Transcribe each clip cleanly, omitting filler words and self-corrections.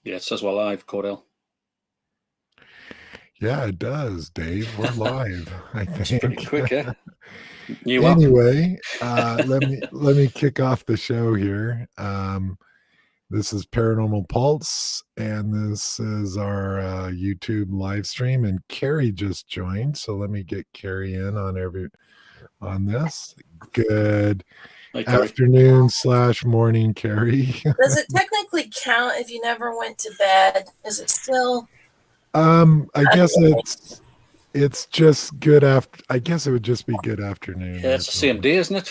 Yeah, it says we're live, Cordell. Yeah, it does, Dave. We're live, I It's pretty think. quick, eh? You are? Anyway, let me kick off the show here. This is Paranormal Pulse, and this is our YouTube live stream. And Carrie just joined, so let me get Carrie in on this. Good Hi, Carrie. afternoon / morning, Carrie. Does it technically count if you never went to bed? Is it still? I guess it's just good after. I guess it would just be good afternoon. Yeah, it's the same day, isn't it?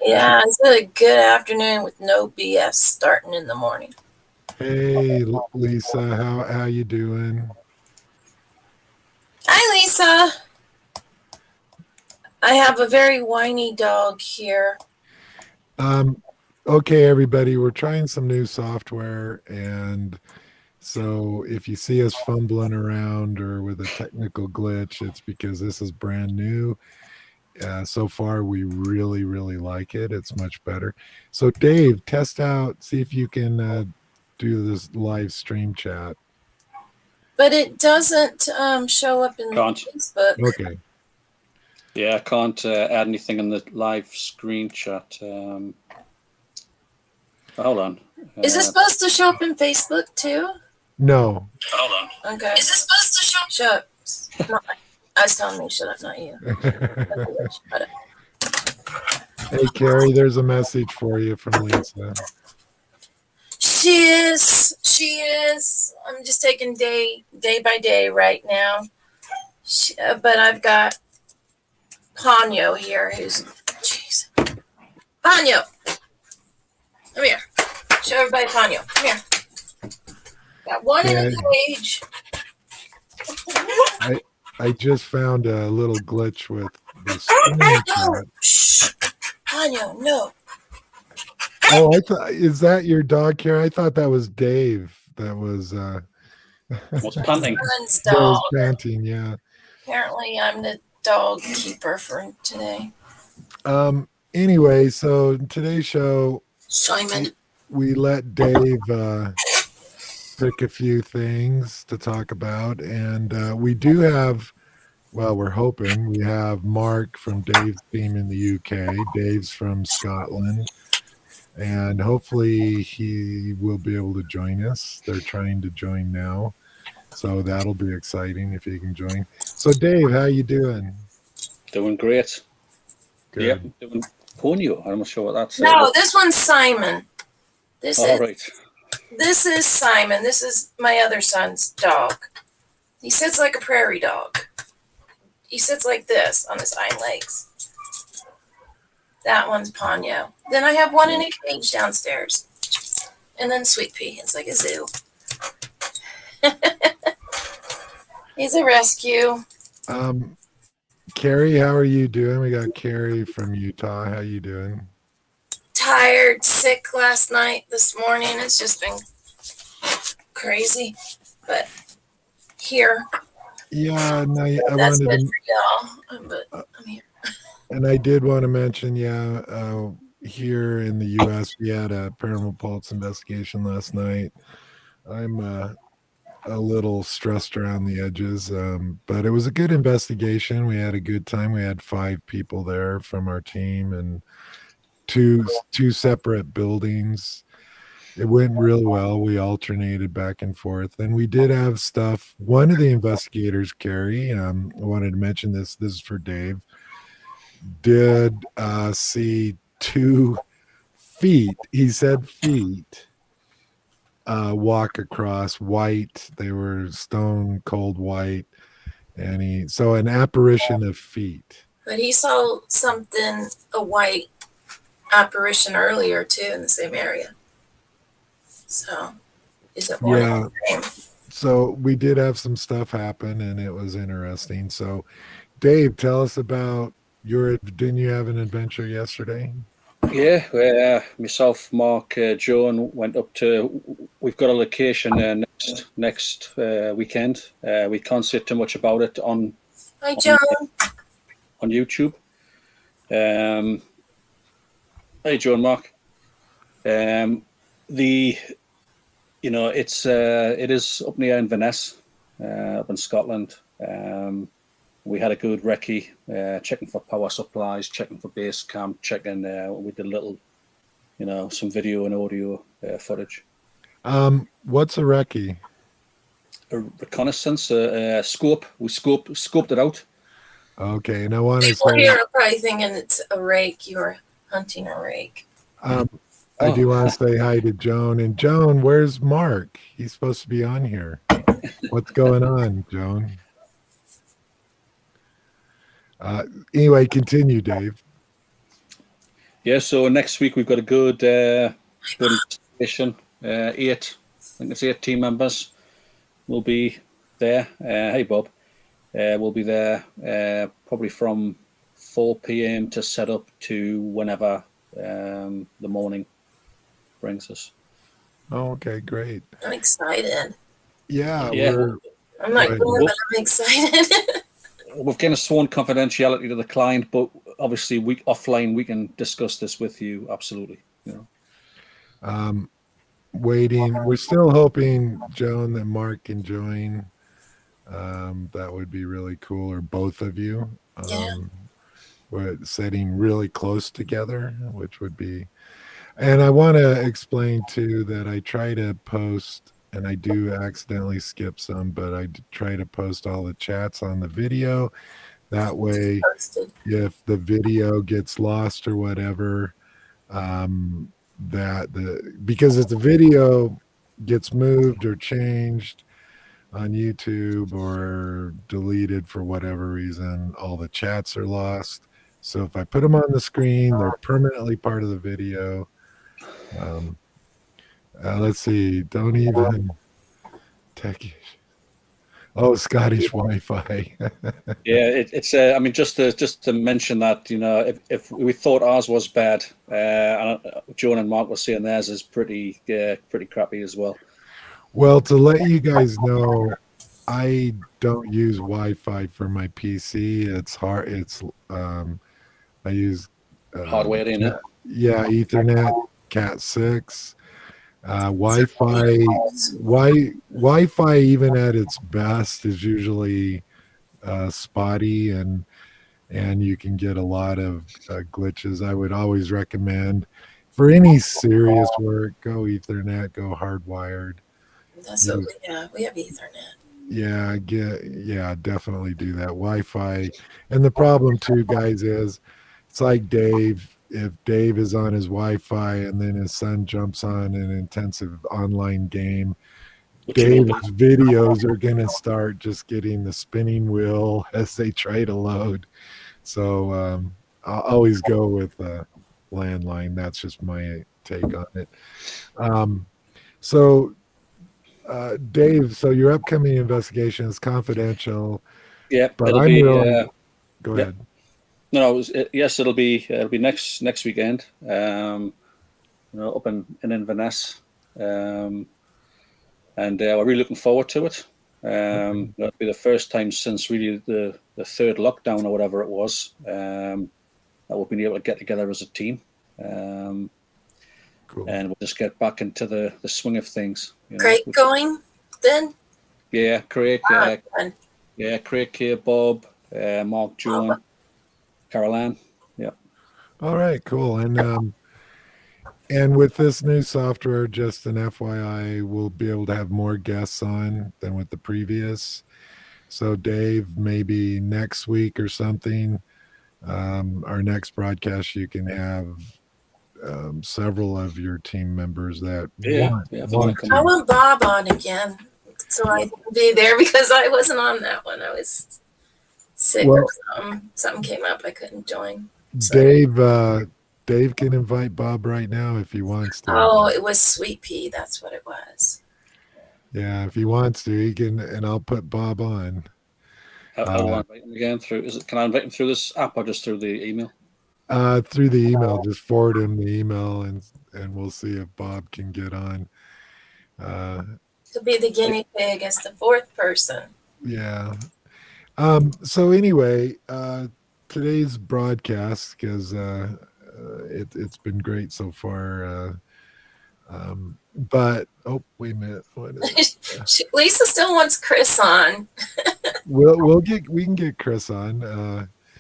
Yeah, it's a good afternoon with no BS starting in the morning. Hey, Lisa, how you doing? Hi, Lisa. I have a very whiny dog here. Okay, everybody, we're trying some new software, and so if you see us fumbling around or with a technical glitch, it's because this is brand new. So far, we really, really like it. It's much better. So, Dave, test out, see if you can do this live stream chat. But it doesn't show up in Facebook. Okay. Yeah, I can't add anything in the live screen chat. Hold on. Is it supposed to show up in Facebook too? No. Hold on. Okay. Is it supposed to show up? Shut up. I was telling me, shut up, not you. Shut up. Hey, Carrie, there's a message for you from Lisa. She is. I'm just taking day by day right now. But I've got Ponyo here, who's, jeez. Ponyo, come here. Show everybody Ponyo. Come here. Got one in a cage. I just found a little glitch with the screen chat. Shh. Ponyo, no. Oh, is that your dog, Carrie? I thought that was Dave. That was what's panting? That was panting, yeah. Apparently I'm the dog keeper for today. Anyway, so today's show, Simon, we let Dave pick a few things to talk about, and we do have, well, we're hoping we have Mark from Dave's team in the UK. Dave's from Scotland, and hopefully he will be able to join us. They're trying to join now, so that'll be exciting if he can join. So Dave, how you doing? Doing great. Good. Yep, doing Ponyo. I'm not sure what that's. No, this one's Simon. Right. This is Simon. This is my other son's dog. He sits like a prairie dog. He sits like this on his hind legs. That one's Ponyo. Then I have one in a cage downstairs. And then Sweet Pea. It's like a zoo. He's a rescue. Carrie, how are you doing? We got Carrie from Utah. How you doing? Tired, sick last night, this morning. It's just been crazy. But here. Yeah, no, I That's wanted good to, for y'all. But I'm here. and I did want to mention, here in the U.S., we had a Paranormal Pulse investigation last night. I'm a little stressed around the edges, but it was a good investigation. We had a good time. We had 5 people there from our team and two separate buildings. It went real well. We alternated back and forth, and we did have stuff. One of the investigators, Carrie, I wanted to mention this. This is for Dave. Did see 2 feet. He said feet. Walk across white. They were stone cold white, and so an apparition of feet. But he saw something, a white apparition earlier too in the same area. So is it one of the same? So we did have some stuff happen, and it was interesting. So Dave, tell us about didn't you have an adventure yesterday? Yeah, where myself, Mark, Joan went up to. We've got a location next weekend. We can't say too much about it on. Hi, Joan. On YouTube. Hey, Joan, Mark. The it is up near Inverness, up in Scotland. We had a good recce, checking for power supplies, checking for base camp, checking. We did a little, some video and audio footage. What's a recce? A reconnaissance, a scope. We scoped it out. Okay, and I want to People say, here are probably thinking it's a rake. You were hunting a rake. I Oh. do want to say hi to Joan. And Joan, where's Mark? He's supposed to be on here. What's going on, Joan? Anyway, continue, Dave. Yeah, so next week we've got a good investigation. I think it's 8 team members will be there. Hey, Bob. We'll be there probably from 4 p.m. to set up to whenever the morning brings us. Oh, okay, great. I'm excited. Yeah, I'm not going, but I'm excited. We've kind of sworn confidentiality to the client, but obviously offline we can discuss this with you. Absolutely. Waiting. We're still hoping, Joan, that Mark can join. That would be really cool, or both of you. Yeah. We're sitting really close together, which would be. And I want to explain too that I try to post, and I do accidentally skip some, but I try to post all the chats on the video. That way, if the video gets lost or whatever, because if the video gets moved or changed on YouTube or deleted for whatever reason, all the chats are lost. So if I put them on the screen, they're permanently part of the video. Let's see. Don't even tech. Oh, Scottish Wi-Fi. Yeah, it's. I mean, just to mention that, if we thought ours was bad, and Joan and Mark were saying theirs is pretty crappy as well. Well, to let you guys know, I don't use Wi-Fi for my PC. It's hard. I use Hardware in it. Yeah, Ethernet, Cat6. Wi-Fi, even at its best, is usually spotty, and you can get a lot of glitches. I would always recommend, for any serious work, go Ethernet, go hardwired. That's what we have. We have Ethernet. Yeah, definitely do that. Wi-Fi, and the problem too, guys, is it's like Dave. If Dave is on his Wi-Fi and then his son jumps on an intensive online game, Dave's videos are going to start just getting the spinning wheel as they try to load. So I'll always go with landline. That's just my take on it. Dave, so your upcoming investigation is confidential. Yeah, but it'll I'm be. Really, go ahead. No, yes, it'll be next weekend. Up in Inverness, and we're really looking forward to it. That'll be the first time since really the third lockdown or whatever it was that we've been able to get together as a team. Cool. And we'll just get back into the swing of things. Craig going then? Yeah, Craig. Craig here, Bob, Mark, Joan, Caroline. Yeah. All right, cool. And with this new software, just an FYI, we'll be able to have more guests on than with the previous. So Dave, maybe next week or something, our next broadcast, you can have several of your team members that want to. I want Bob on again so I can be there, because I wasn't on that one. I was sick or something. Something came up. I couldn't join. So. Dave can invite Bob right now if he wants to. Oh, it was Sweet Pea. That's what it was. Yeah, if he wants to, he can, and I'll put Bob on. I'll invite him again through. Can I invite him through this app or just through the email? Through the email. Just forward him the email, and we'll see if Bob can get on. To be the guinea pig as the fourth person. Yeah. So anyway, today's broadcast, because it's been great so far. But wait a minute. What is, Lisa still wants Chris on. we can get Chris on.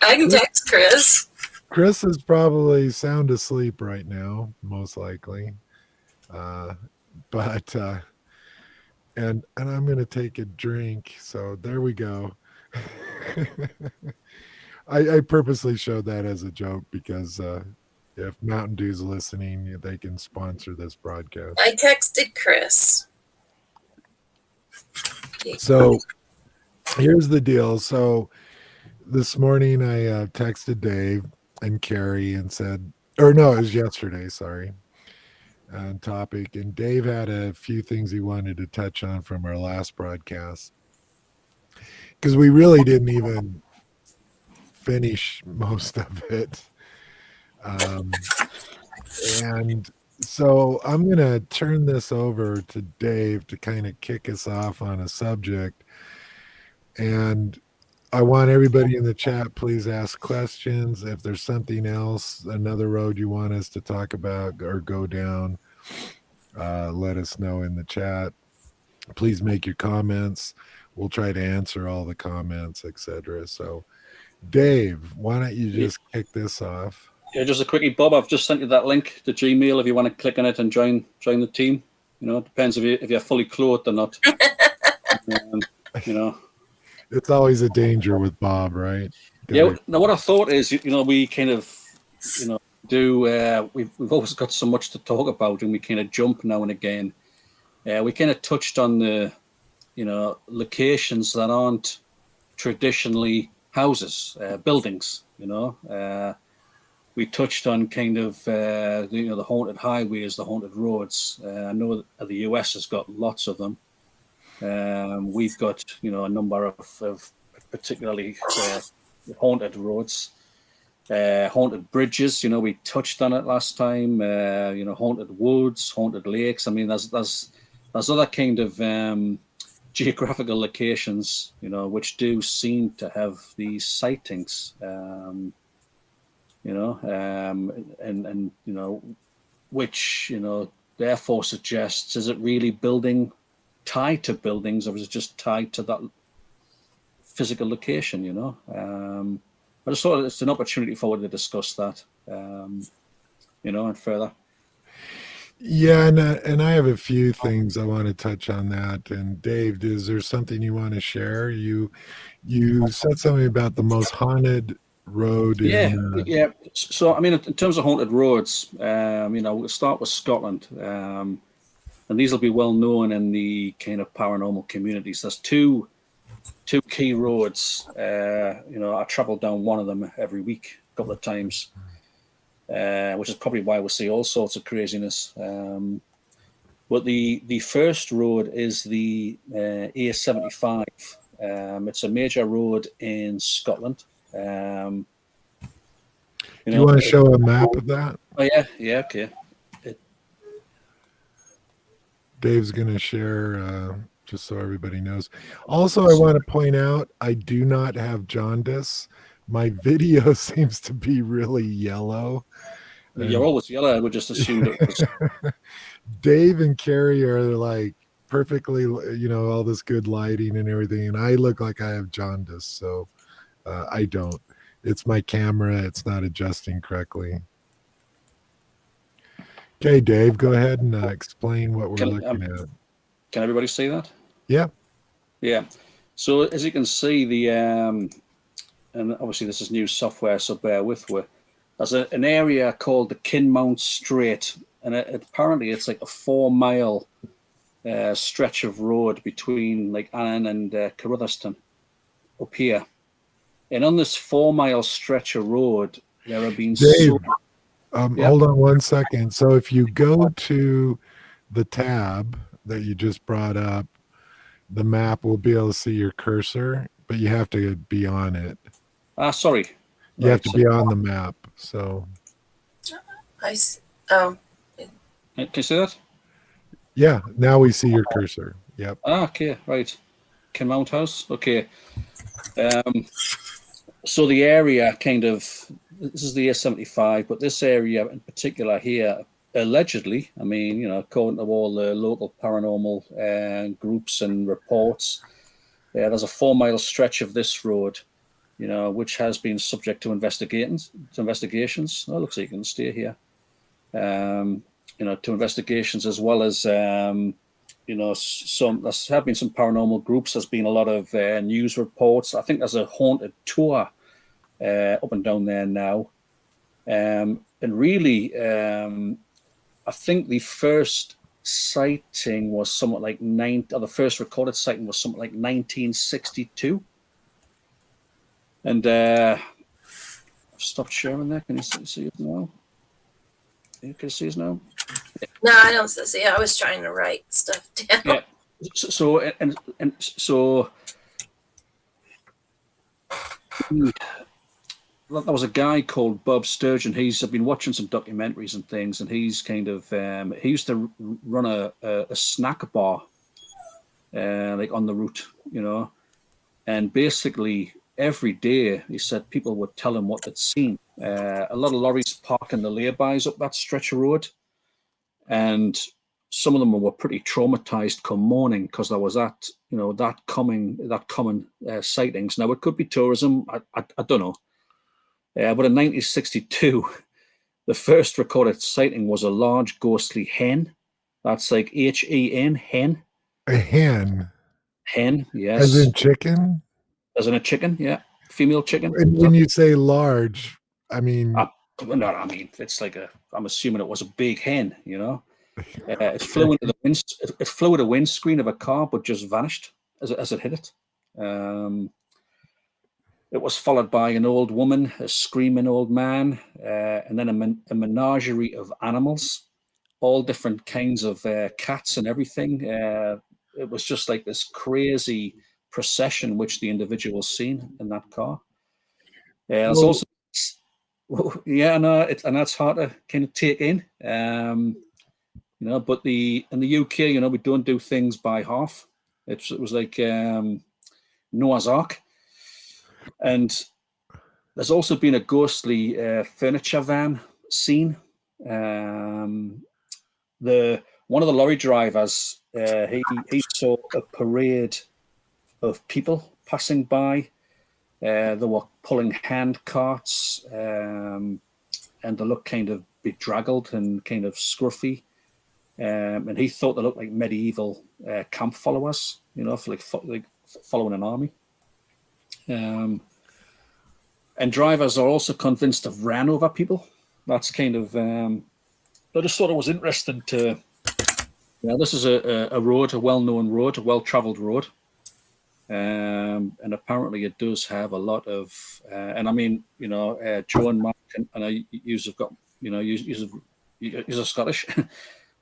I can text Chris. Chris is probably sound asleep right now, most likely. But and I'm gonna take a drink. So there we go. I purposely showed that as a joke because if Mountain Dew's listening, they can sponsor this broadcast. I texted Chris. So here's the deal. So this morning I texted Dave and Carrie and said, or no, it was yesterday, sorry, on topic. And Dave had a few things he wanted to touch on from our last broadcast because we really didn't even finish most of it. And so I'm going to turn this over to Dave to kind of kick us off on a subject. And I want everybody in the chat, please ask questions. If there's something else, another road you want us to talk about or go down, let us know in the chat. Please make your comments. We'll try to answer all the comments, etc. So, Dave, why don't you just kick this off? Yeah, just a quickie, Bob. I've just sent you that link to Gmail if you want to click on it and join the team. You know, it depends if you're fully clothed or not. You know, it's always a danger with Bob, right? Yeah. Now, what I thought is, we kind of, do. We've always got so much to talk about, and we kind of jump now and again. We kind of touched on the, locations that aren't traditionally houses, buildings. We touched on kind of the haunted highways, the haunted roads. I know that the US has got lots of them. We've got a number of particularly haunted roads, haunted bridges. We touched on it last time. Haunted woods, haunted lakes. I mean, there's other kind of geographical locations, which do seem to have these sightings. Which therefore suggests, is it really building tied to buildings, or is it just tied to that physical location? I just thought it's an opportunity for us to discuss that, and further. Yeah, and I have a few things I want to touch on that. And Dave, is there something you want to share? You said something about the most haunted road. Yeah. So, I mean, in terms of haunted roads, we'll start with Scotland. And these will be well known in the kind of paranormal communities. There's two key roads. I travel down one of them every week, a couple of times, which is probably why we see all sorts of craziness. But the first road is the A75. It's a major road in Scotland. Do you want to show a map of that? Oh, yeah, okay. Dave's going to share, just so everybody knows. Also, I want to point out, I do not have jaundice. My video seems to be really yellow. You're always yellow. I would just assume it was. Dave and Carrie are like perfectly, all this good lighting and everything. And I look like I have jaundice. So I don't. It's my camera. It's not adjusting correctly. Okay, Dave, go ahead and explain what we're looking at. Can everybody see that? Yeah. Yeah. So as you can see, and obviously this is new software, so bear with me. There's an area called the Kinmount Strait, and apparently it's like a 4-mile stretch of road between like Annan and Carrutherston up here. And on this 4-mile stretch of road, there have been Dave, hold on one second. So if you go to the tab that you just brought up, the map will be able to see your cursor, but you have to be on it. Sorry. You have to be on the map. So I see. Oh. Can you see that? Yeah, now we see your cursor. Yep. Okay, right. Kinmount House. Okay. So the area kind of, this is the A75, but this area in particular here allegedly, I mean, you know, according to all the local paranormal groups and reports, there's a 4 mile stretch of this road, you know, which has been subject to investigations. Oh, looks like you can stay here. You know, to investigations, as well as you know, there's have been some paranormal groups. There's been a lot of news reports. I think there's a haunted tour up and down there now. And really, I think the first sighting was somewhat like the first recorded sighting was something like 1962. And I've stopped sharing there. Can you see it now? You can see it now. No, I don't see. I was trying to write stuff down. Yeah. So there was a guy called Bob Sturgeon. I've been watching some documentaries and things, and he's kind of he used to run a snack bar like on the route, you know, and basically every day he said people would tell him what they'd seen. A lot of lorries parking the laybys up that stretch of road, and some of them were pretty traumatized come morning because there was that, you know, that common sightings. Now it could be tourism, I don't know. But in 1962, the first recorded sighting was a large ghostly hen. That's like HEN, hen. A hen. Hen, yes. As in chicken? As in a chicken, yeah. Female chicken. And when you say large, I mean... no, I mean, it's like I'm assuming it was a big hen, you know. It flew into it flew at the windscreen of a car, but just vanished as it hit it. It was followed by an old woman, a screaming old man, and then a menagerie of animals, all different kinds of cats and everything. It was just like this crazy procession which the individual seen in that car. There's also, yeah, no, and that's hard to kind of take in. You know, but in the UK, you know, we don't do things by half. It was like Noah's Ark. And there's also been a ghostly furniture van seen. One of the lorry drivers, he saw a parade of people passing by. They were pulling hand carts, and they looked kind of bedraggled and kind of scruffy. And he thought they looked like medieval camp followers, you know, like following an army. And drivers are also convinced they've ran over people. That's kind of, I just thought it was interesting to, you know, this is a road, a well-known road, a well-traveled road. And apparently it does have a lot of, and I mean, you know, Joe and Mark, and I use have got, you know, use are Scottish.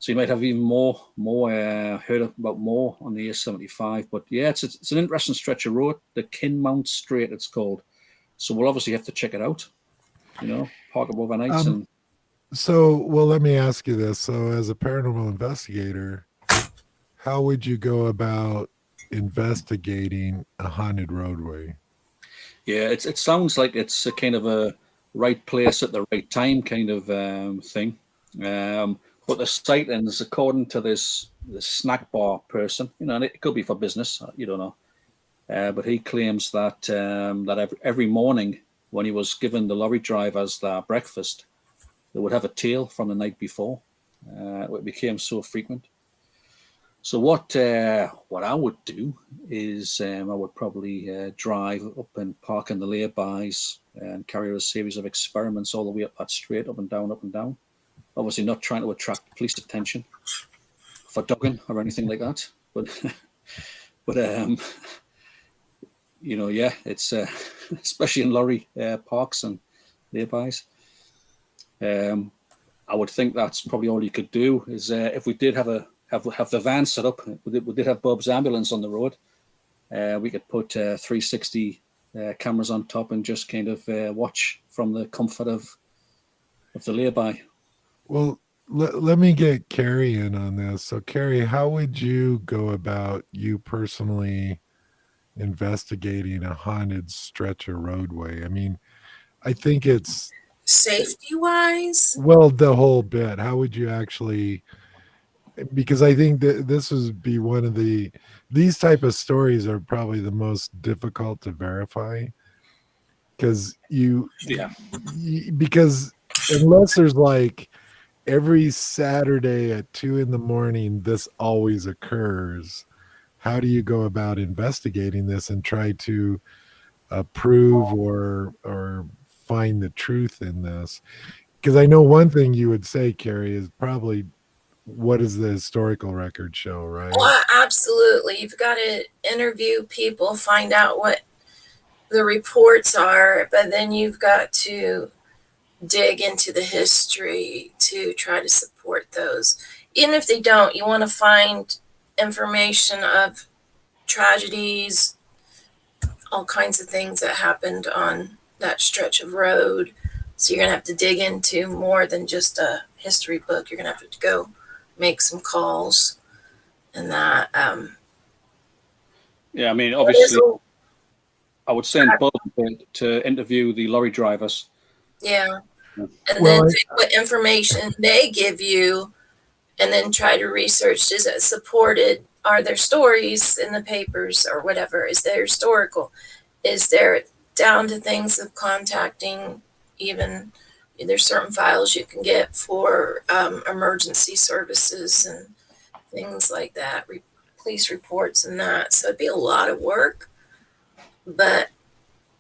So you might have even more heard about more on the A75. But yeah, it's an interesting stretch of road, the Kinmount Strait it's called. So we'll obviously have to check it out, you know, park up overnight. So, well, let me ask you this. So as a paranormal investigator, how would you go about investigating a haunted roadway? Yeah, it sounds like it's a kind of a right place at the right time kind of thing. But the sightings, according to this snack bar person, you know, and it could be for business, you don't know. But he claims that that every morning when he was giving the lorry drivers their breakfast, they would have a tale from the night before. It became so frequent. So what I would do is I would probably drive up and park in the laybys and carry out a series of experiments all the way up that straight, up and down, up and down. Obviously not trying to attract police attention for dogging or anything like that. But you know, yeah, it's especially in lorry parks and laybys. I would think that's probably all you could do. Is if we did have the van set up, we did have Bob's ambulance on the road. We could put 360 cameras on top and just kind of watch from the comfort of the layby. Well, let me get Carrie in on this. So, Carrie, how would you go about you personally investigating a haunted stretch of roadway? I mean, I think it's Safety wise, Well, the whole bit. How would you actually? Because I think that this would be one of these type of stories are probably the most difficult to verify because Yeah. because unless there's like every Saturday at 2 in the morning, this always occurs. How do you go about investigating this and try to prove or find the truth in this? Because I know one thing you would say, Carrie, is probably what does the historical record show, right? well, absolutely. You've got to interview people, find out what the reports are, but then you've got to dig into the history to try to support those. Even if they don't, you want to find information of tragedies, all kinds of things that happened on that stretch of road. So you're going to have to dig into more than just a history book. You're going to have to go make some calls and that. Yeah, I mean, It is obviously, I would send Bob to interview the lorry drivers. yeah. Yeah. And Well, then take what information they give you and then try to research, is it supported? Are there stories in the papers or whatever? Is there historical? Is there down to things of contacting, even there's certain files you can get for emergency services and things like that, police reports and that. So it'd be a lot of work, but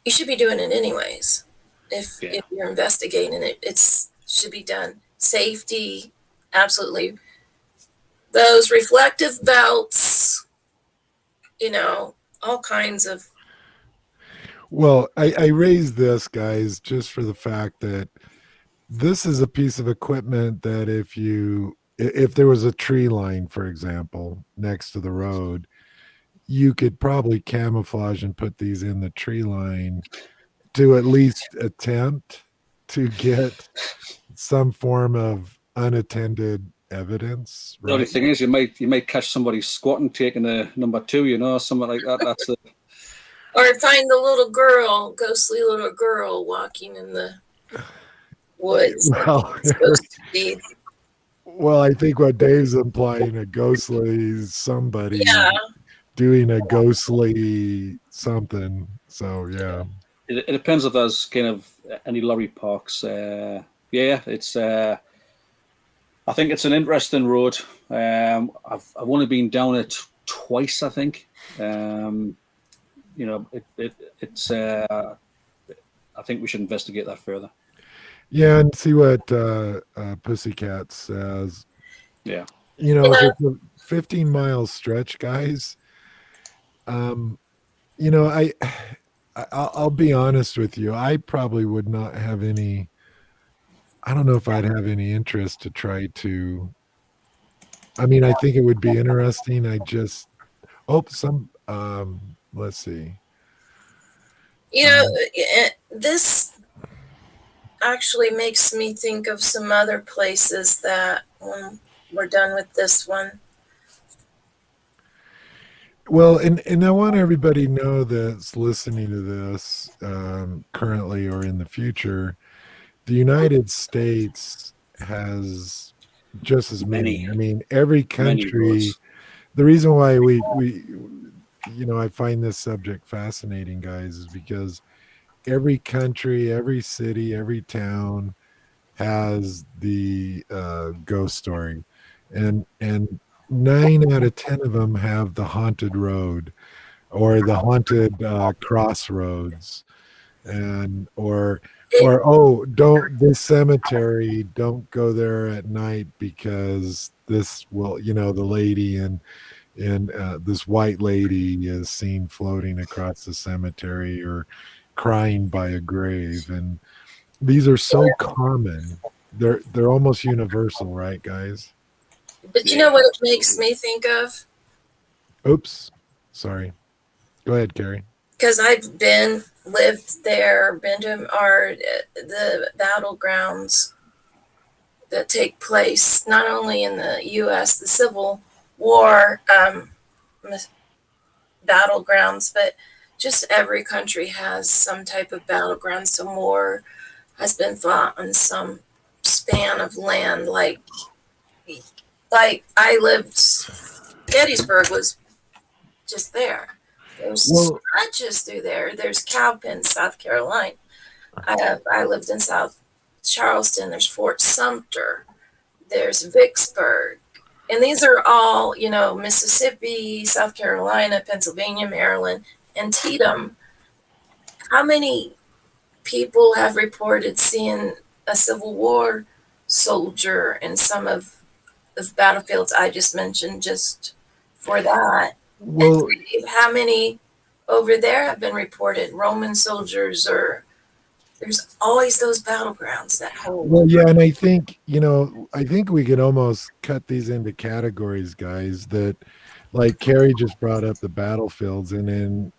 you should be doing it anyways. Yeah. If you're investigating it, it's should be done. Safety, absolutely. Those reflective belts, all kinds of. well, I raised this, guys, just for the fact that this is a piece of equipment that if there was a tree line, for example, next to the road, you could probably camouflage and put these in the tree line to at least attempt to get some form of unattended evidence, The only right? thing is, you might catch somebody squatting, taking a number two, something like that. That's the Or find the little girl, ghostly little girl walking in the woods. Well, It's supposed to be. well, I think what Dave's implying a ghostly somebody Yeah. doing a ghostly something. So yeah. it depends if there's kind of any lorry parks. Yeah, it's. I think it's an interesting road. I've only been down it twice, I think. It's. I think we should investigate that further. Yeah, and see what Pussycat says. Yeah. If Yeah. it's a 15-mile stretch, guys, um, you know, I'll be honest with you. I probably would not have any. I don't know if I'd have any interest to try to. I mean, I think it would be interesting. I just some. Let's see. Um, This actually makes me think of some other places that when we're done with this one. well, and I want everybody to know that's listening to this currently or in the future. The United States has just as many. Many, I mean, every many country. roads. The reason why we I find this subject fascinating, guys, is because every country, every city, every town has the ghost story, and 9 out of 10 of them have the haunted road or the haunted crossroads, and or oh, don't this cemetery, don't go there at night because this will, the lady and this white lady is seen floating across the cemetery or crying by a grave, and these are so common. They're almost universal, right, guys? But you know Yeah, what it makes absolutely. me think of? Oops, sorry. Go ahead, Carrie. Because I've lived there, been to the battlegrounds that take place not only in the U.S., the Civil War battlegrounds, but just every country has some type of battleground. Some more has been fought on some span of land. Like I lived, Gettysburg was just there. There's Well, stretches through there. There's Cowpens, South Carolina. I lived in South Charleston. There's Fort Sumter. There's Vicksburg. And these are all, Mississippi, South Carolina, Pennsylvania, Maryland, Antietam. How many people have reported seeing a Civil War soldier in some of the battlefields I just mentioned just for that? well, And how many over there have been reported Roman soldiers, or there's always those battlegrounds that hold. well, yeah, and I think, I think we could almost cut these into categories, guys, that like Carrie just brought up the battlefields, and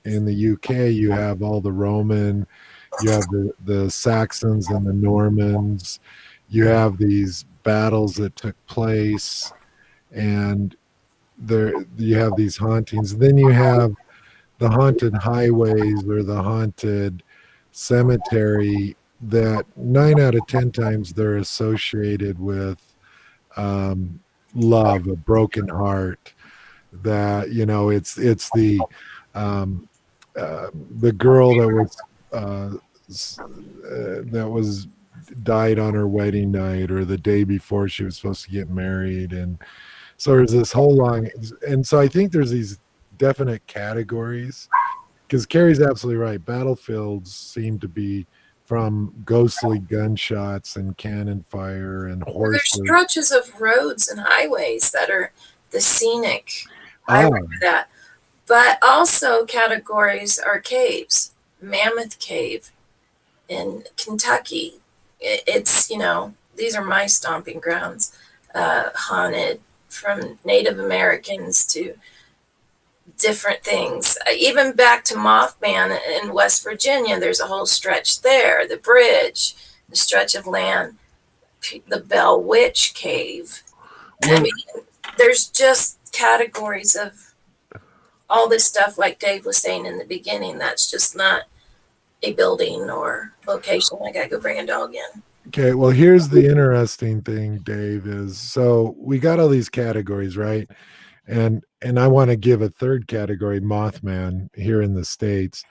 in the UK you have all the Roman, you have the Saxons and the Normans, you have these battles that took place, and there you have these hauntings. Then you have the haunted highways or the haunted cemetery that 9 out of 10 times they're associated with love, a broken heart. That it's um, the girl that was died on her wedding night or the day before she was supposed to get married, and so there's this whole long, and so I think there's these definite categories, because Carrie's absolutely right. Battlefields seem to be from ghostly gunshots and cannon fire and Well, there's horses. stretches of roads and highways that are the scenic. I Ah, remember that. But also categories are caves. Mammoth Cave in Kentucky. It's, these are my stomping grounds. Haunted from Native Americans to different things. Even back to Mothman in West Virginia, there's a whole stretch there. The bridge, the stretch of land, the Bell Witch Cave. I well, mean, there's just categories of all this stuff, like Dave was saying in the beginning. That's just not a building or location. I gotta go bring a dog in. okay, well, here's the interesting thing, Dave, is so we got all these categories, right? And I want to give a third category, Mothman, here in the States,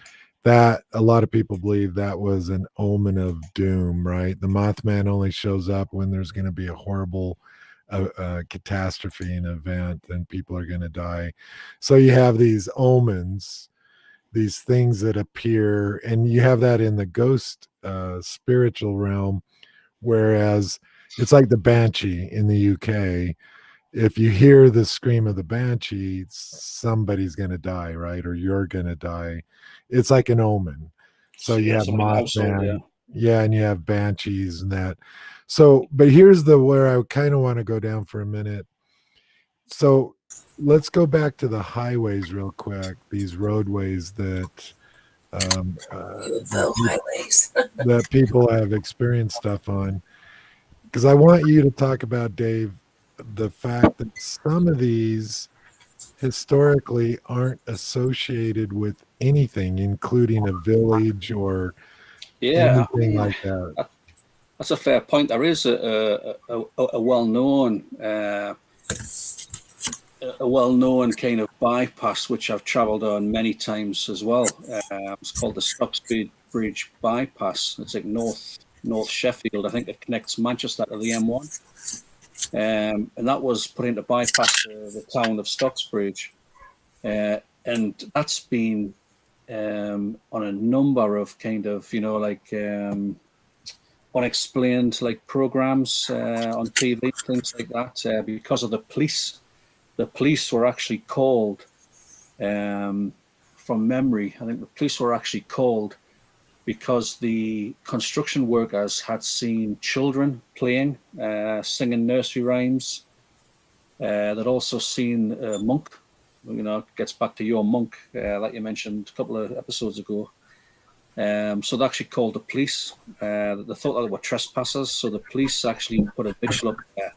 that a lot of people believe that was an omen of doom, right? The Mothman only shows up when there's going to be a horrible catastrophe, an event, and people are going to die. So you have these omens, these things that appear, and you have that in the ghost spiritual realm, whereas it's like the banshee in the UK. If you hear the scream of the banshee, somebody's going to die, right? Or you're going to die. It's like an omen. So you Yeah, have somebody in the household, yeah. Mothman, yeah, and you have banshees and that. So, but here's the where I kind of want to go down for a minute. So let's go back to the highways real quick. These roadways that UFO highways. that people have experienced stuff on. Because I want you to talk about, Dave, the fact that some of these historically aren't associated with anything, including a village or Yeah, I anything mean, like that. that's a fair point. There is a well-known a well-known kind of bypass which I've travelled on many times as well. It's called the Stocksbridge Bridge bypass. It's like North Sheffield. I think it connects Manchester to the M1, and that was put in to bypass the town of Stocksbridge, and that's been on a number of kind of unexplained like programs on TV, things like that, because of the police. The police were actually called, from memory, I think the police were actually called because the construction workers had seen children playing, singing nursery rhymes. They'd also seen a monk, it gets back to your monk, like you mentioned a couple of episodes ago. So they actually called the police. They thought that they were trespassers, so the police actually put a vigil up there.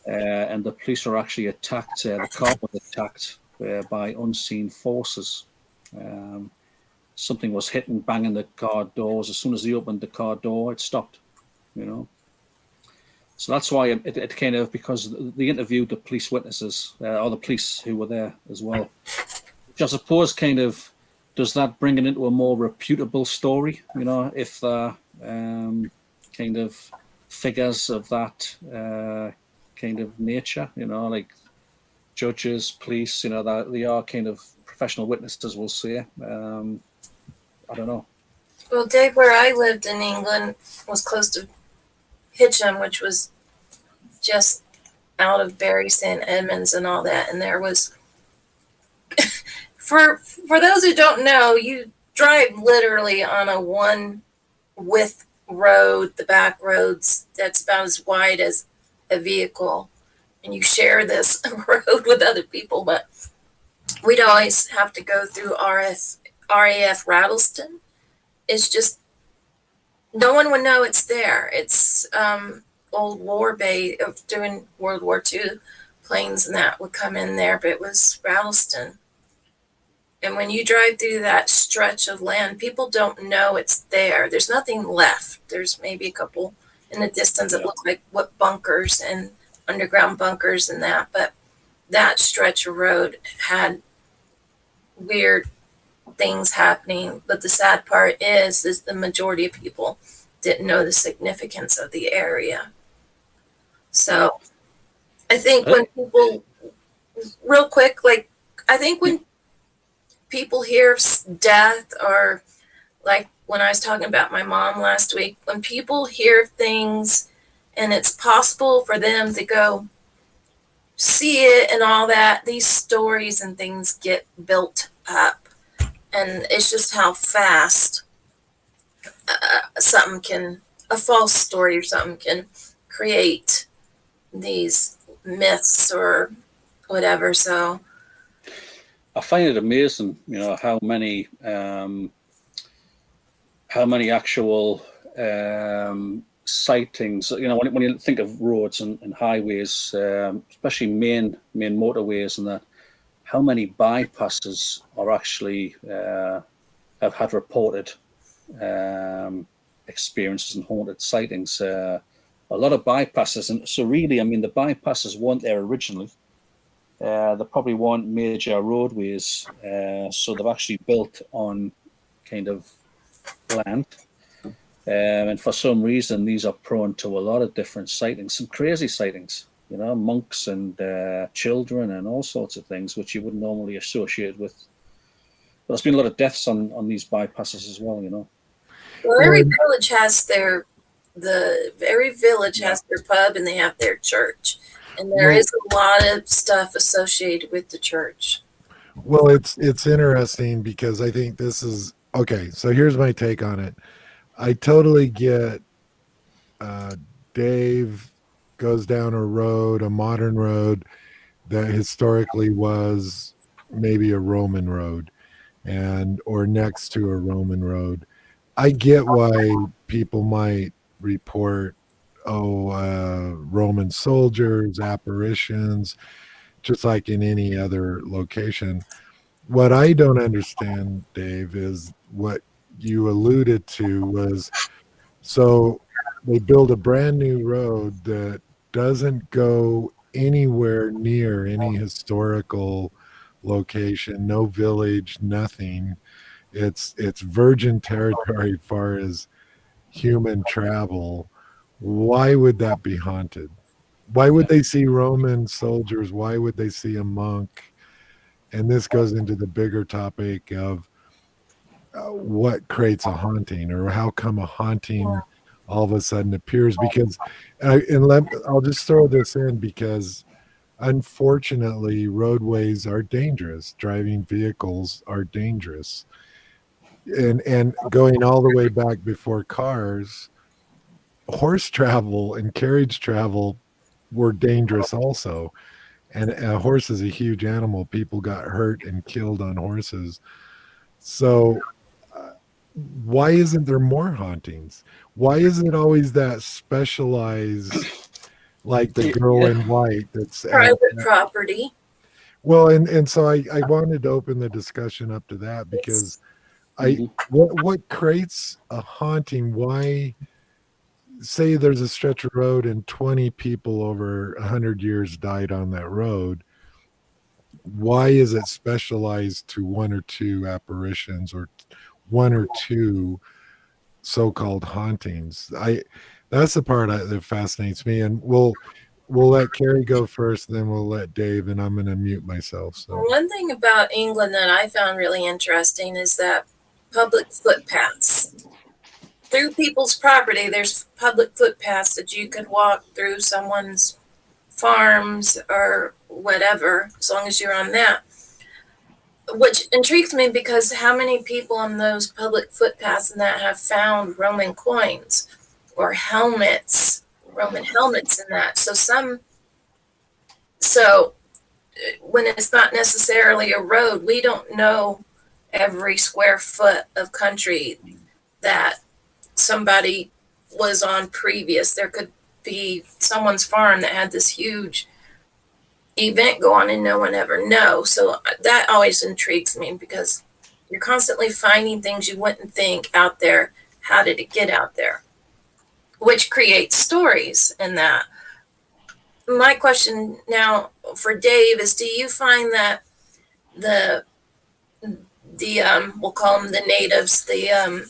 And the police were actually attacked. The car was attacked by unseen forces. something was hitting, banging the car doors. As soon as they opened the car door, it stopped. So that's why it kind of, because they interviewed the police witnesses or the police who were there as well, which I suppose kind of does that bring it into a more reputable story, if kind of figures of that kind of nature, like judges, police, that they are kind of professional witnesses, we'll say. I don't know. Well, Dave, where I lived in England was close to Hitcham, which was just out of Bury St. Edmunds and all that. And there was, for those who don't know, you drive literally on a one width road, the back roads, that's about as wide as a vehicle. And you share this road with other people, but we'd always have to go through RAF Rattleston. It's just, no one would know it's there. It's old war bay of doing World War II planes and that would come in there, but it was Rattleston. And when you drive through that stretch of land, people don't know it's there. There's nothing left. There's maybe a couple in the distance that look like what bunkers and underground bunkers and that, but that stretch of road had weird things happening. But the sad part is the majority of people didn't know the significance of the area. So I think when people, real quick, like, I think when people hear of death, or like when I was talking about my mom last week, when people hear things and it's possible for them to go see it and all that, these stories and things get built up. And it's just how fast a false story or something can create these myths or whatever. So I find it amazing, how many actual sightings. When you think of roads and highways, especially main motorways, and that, how many bypasses are actually have had reported experiences and haunted sightings. A lot of bypasses, and so really, the bypasses weren't there originally. They probably weren't major roadways, so they've actually built on kind of land. And for some reason, these are prone to a lot of different sightings, some crazy sightings, monks and children and all sorts of things, which you wouldn't normally associate with. But there's been a lot of deaths on these bypasses as well, Well, every village has their pub, and they have their church. And there is a lot of stuff associated with the church. Well, it's interesting because I think this is okay. So here's my take on it. I totally get Dave goes down a modern road that historically was maybe a Roman road or next to a Roman road. I get why people might report Roman soldiers, apparitions, just like in any other location. What I don't understand, Dave, is what you alluded to was, so they build a brand new road that doesn't go anywhere near any historical location, no village, nothing. It's virgin territory as far as human travel. Why would that be haunted? Why would they see Roman soldiers? Why would they see a monk? And this goes into the bigger topic of what creates a haunting, or how come a haunting all of a sudden appears. Because I'll just throw this in, because unfortunately roadways are dangerous, driving vehicles are dangerous, and going all the way back before cars, horse travel and carriage travel were dangerous also. And a horse is a huge animal. People got hurt and killed on horses. So why isn't there more hauntings? Why isn't it always that specialized, like the girl in white that's private property? Well, and so I wanted to open the discussion up to that, because What creates a haunting? Why say there's a stretch of road and 20 people over 100 years died on that road? Why is it specialized to one or two apparitions or one or two so-called hauntings? That's the part that fascinates me, and we'll let Carrie go first, then we'll let Dave, and I'm going to mute myself. So One thing about England that I found really interesting is that public footpaths. Through people's property, there's public footpaths that you could walk through someone's farms or whatever, as long as you're on that. Which intrigues me because how many people on those public footpaths and that have found Roman coins or helmets, Roman helmets in that. So when it's not necessarily a road, we don't know every square foot of country that somebody was on previous. There could be someone's farm that had this huge event go on and no one ever knows. So that always intrigues me because you're constantly finding things you wouldn't think out there. How did it get out there? Which creates stories in that. My question now for Dave is, do you find that the we'll call them the natives, the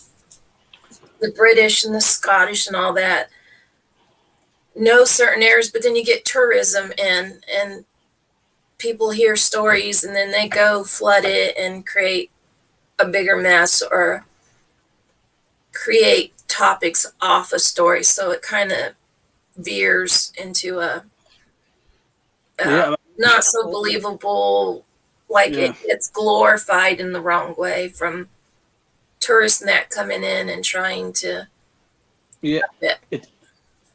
British and the Scottish and all that, know certain areas, but then you get tourism in and people hear stories and then they go flood it and create a bigger mess or create topics off a story, so it kind of veers into a not so believable, like it gets glorified in the wrong way from tourists and that coming in and trying to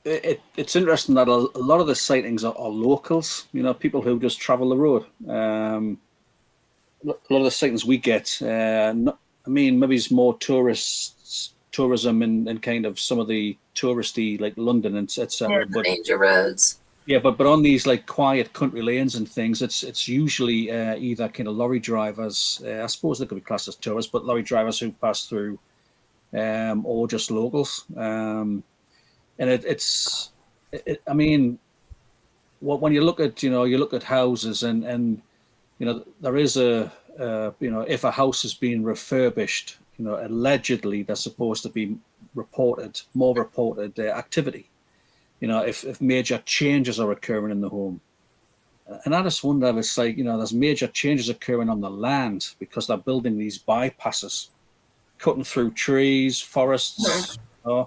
it's interesting that a lot of the sightings are locals, people who just travel the road. A lot of the sightings we get, maybe it's more tourism and kind of some of the touristy, like London and etc. But major roads. Yeah, but on these like quiet country lanes and things, it's usually either kind of lorry drivers. I suppose they could be classed as tourists, but lorry drivers who pass through, or just locals. And when you look at houses and there is if a house is being refurbished, allegedly there's supposed to be more reported activity. If major changes are occurring in the home. And I just wonder if it's like, there's major changes occurring on the land because they're building these bypasses, cutting through trees, forests. I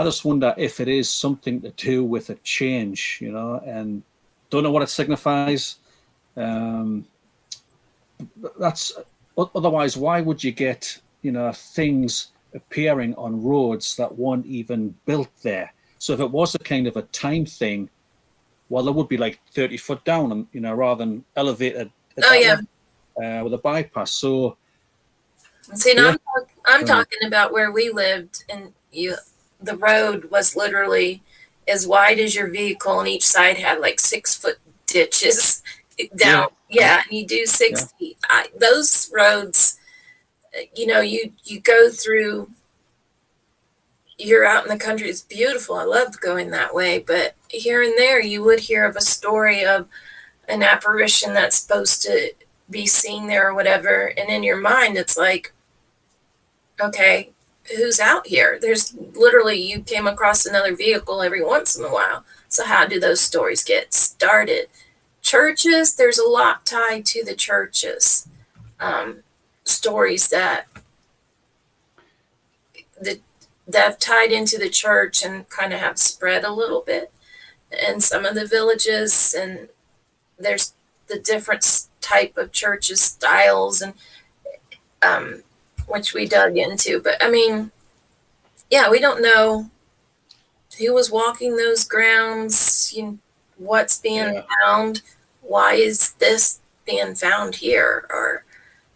just wonder if it is something to do with a change, and don't know what it signifies. Otherwise, why would you get, things appearing on roads that weren't even built there? So if it was a kind of a time thing, well, there would be like 30 foot down, and rather than elevated. With a bypass. So, see, now I'm talking about where we lived, and the road was literally as wide as your vehicle, and each side had like 6 foot ditches down. And you do 6 feet. Those roads, you go through. You're out in the country. It's beautiful. I loved going that way. But here and there, you would hear of a story of an apparition that's supposed to be seen there or whatever. And in your mind, it's like, okay, who's out here? There's literally, you came across another vehicle every once in a while. So how do those stories get started? Churches, there's a lot tied to the churches. Stories that have tied into the church and kind of have spread a little bit. And some of the villages, and there's the different type of churches, styles, and which we dug into. But we don't know who was walking those grounds, what's being found, why is this being found here, or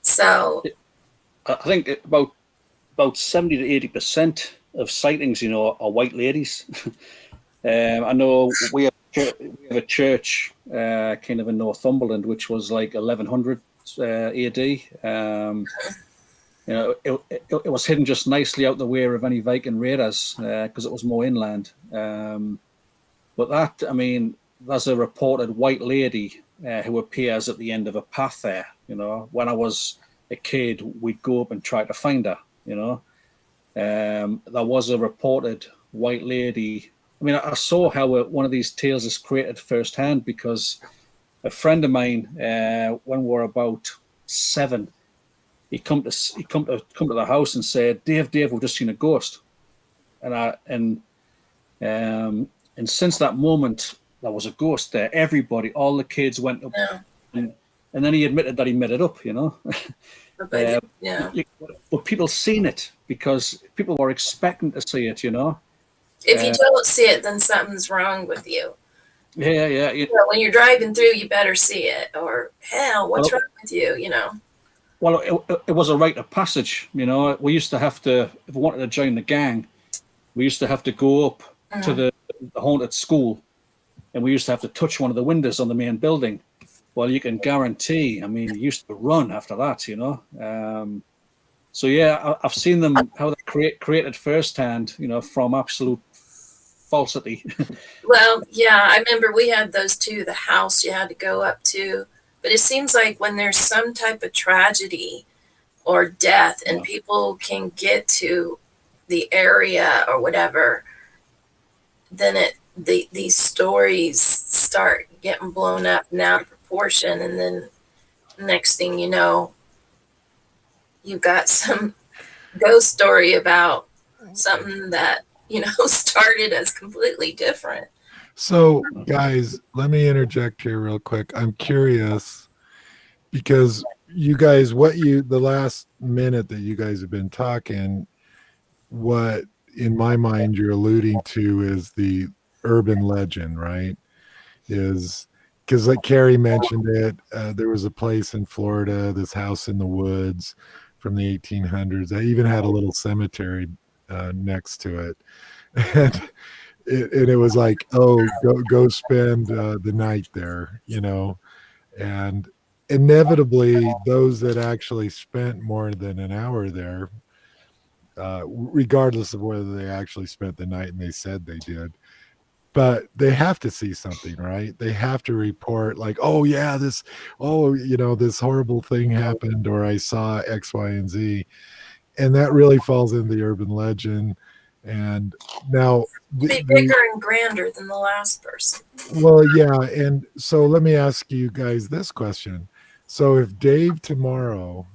so. I think about 70 to 80% of sightings, are white ladies. I know we have a church kind of in Northumberland, which was like 1100 AD. You know, it was hidden just nicely out the way of any Viking raiders because it was more inland. But that, I mean, there's a reported white lady who appears at the end of a path there. You know, when I was a kid, we'd go up and try to find her. You know, there was a reported white lady. I mean, I saw how one of these tales is created firsthand because a friend of mine, when we were about 7, he come to the house and said, Dave, we've just seen a ghost, and since that moment there was a ghost there. Everybody, all the kids went up, Yeah. and then he admitted that he made it up. You know, But, yeah. but people seen it because people were expecting to see it. You know, If you don't see it, then something's wrong with you. yeah. So when you're driving through, you better see it, or hell, what's wrong with you? You know. Well, it was a rite of passage. You know, we used to have to, if we wanted to join the gang, we used to have to go up to the haunted school, and we used to have to touch one of the windows on the main building. Well, you can guarantee, I mean, you used to run after that, you know. So yeah, I've seen them how they created firsthand, you know, from absolute falsity. Well, yeah, I remember we had those too. The house you had to go up to, but it seems like when there's some type of tragedy or death, and people can get to the area or whatever, then these stories start getting blown up and out of proportion, and then next thing you know, you've got some ghost story about something that started as completely different. So, guys, let me interject here real quick. I'm curious because you guys, the last minute that you guys have been talking, what in my mind you're alluding to is the urban legend, right? Is because, like Carrie mentioned it, there was a place in Florida, this house in the woods from the 1800s. I even had a little cemetery next to it. And it was like, oh, go spend the night there, you know. And inevitably, those that actually spent more than an hour there, regardless of whether they actually spent the night and they said they did, but they have to see something, right? They have to report like, oh yeah, this horrible thing happened, or I saw X, Y, and Z. And that really falls in the urban legend. And now Be bigger and grander than the last person. well, yeah. And so let me ask you guys this question. So if Dave tomorrow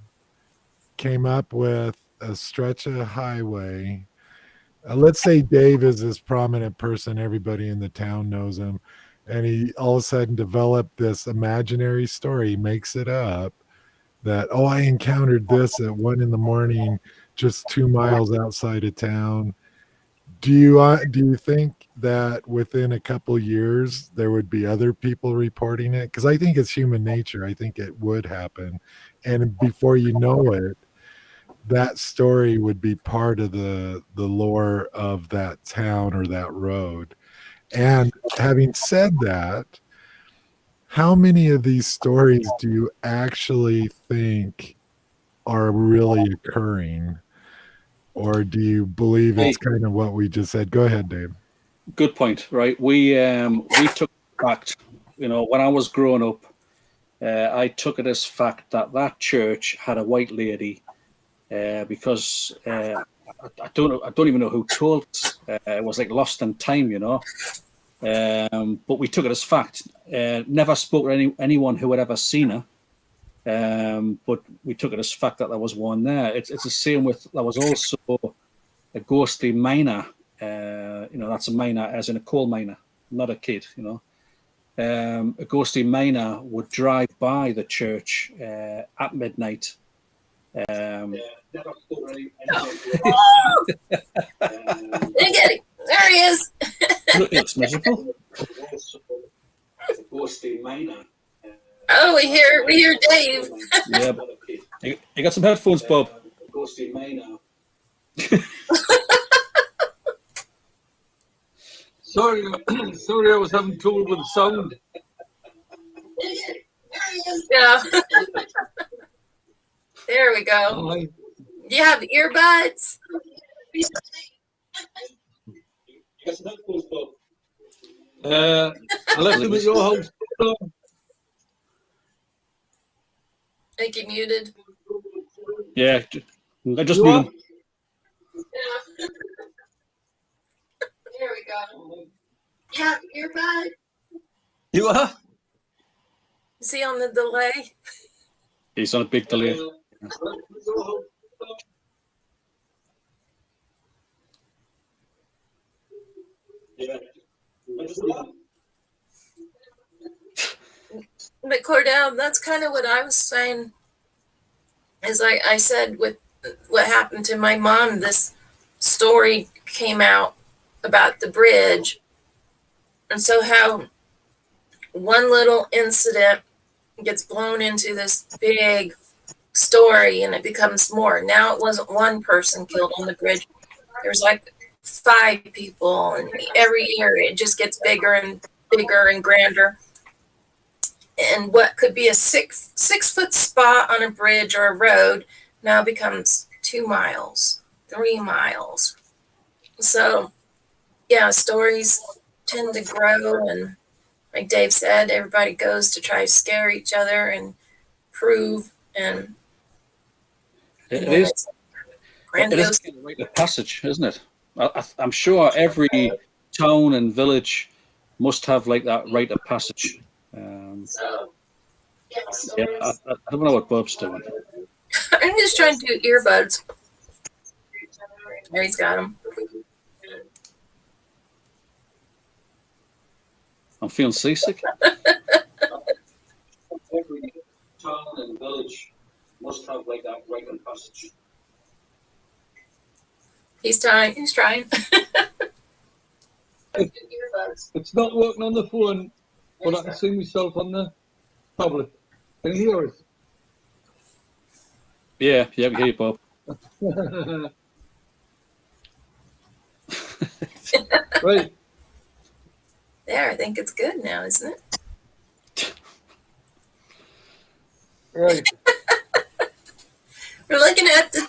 came up with a stretch of highway, let's say Dave is this prominent person, everybody in the town knows him, and he all of a sudden developed this imaginary story, makes it up that, oh, I encountered this at 1 a.m, just 2 miles outside of town. Do you think that within a couple years there would be other people reporting it? Because I think it's human nature. I think it would happen, and before you know it, that story would be part of the lore of that town or that road. And having said that, how many of these stories do you actually think are really occurring? Or do you believe it's kind of what we just said? Go ahead, Dave. Good point, right? We took fact, you know, when I was growing up, I took it as fact that church had a white lady, because I don't even know who told us. It was like lost in time, you know. But we took it as fact. Never spoke to anyone who had ever seen her. But we took it as fact that there was one there. It's the same with, there was also a ghostly miner. That's a miner as in a coal miner, not a kid, you know. A ghostly miner would drive by the church at midnight. Didn't get it. There he is. It's miserable. A ghostly miner. Oh, we hear Dave. Yeah, you got some headphones, Bob. Ghostly miner. Sorry, I was having trouble with the sound. Yeah. There we go. You have earbuds? I left them at your house. Make you muted. Yeah, I just You mute are? him. There we go. Yeah, earbud. You are? Is he on the delay? He's on a big delay. But Cordell, that's kind of what I was saying. As I said with what happened to my mom, this story came out about the bridge. And so how one little incident gets blown into this big story and it becomes more. Now it wasn't one person killed on the bridge. There's like 5 people, and every year it just gets bigger and bigger and grander. And what could be a 6-foot spot on a bridge or a road now becomes 2 miles, 3 miles. So, yeah, stories tend to grow, and like Dave said, everybody goes to try to scare each other and prove, and It is. it's It grandiose. is a rite of passage, isn't it? I'm sure every town and village must have like that rite of passage. So, Yeah, I don't know what Bob's doing. I'm just trying to do earbuds. There he's got them. I'm feeling seasick. Every town and village must have like that rite of passage. He's trying. He's trying. It's not working on the phone, but I can see myself on the tablet. Can you hear us? Yeah, I can hear you, Bob. Right. There, I think it's good now, isn't it? Right. We're looking at the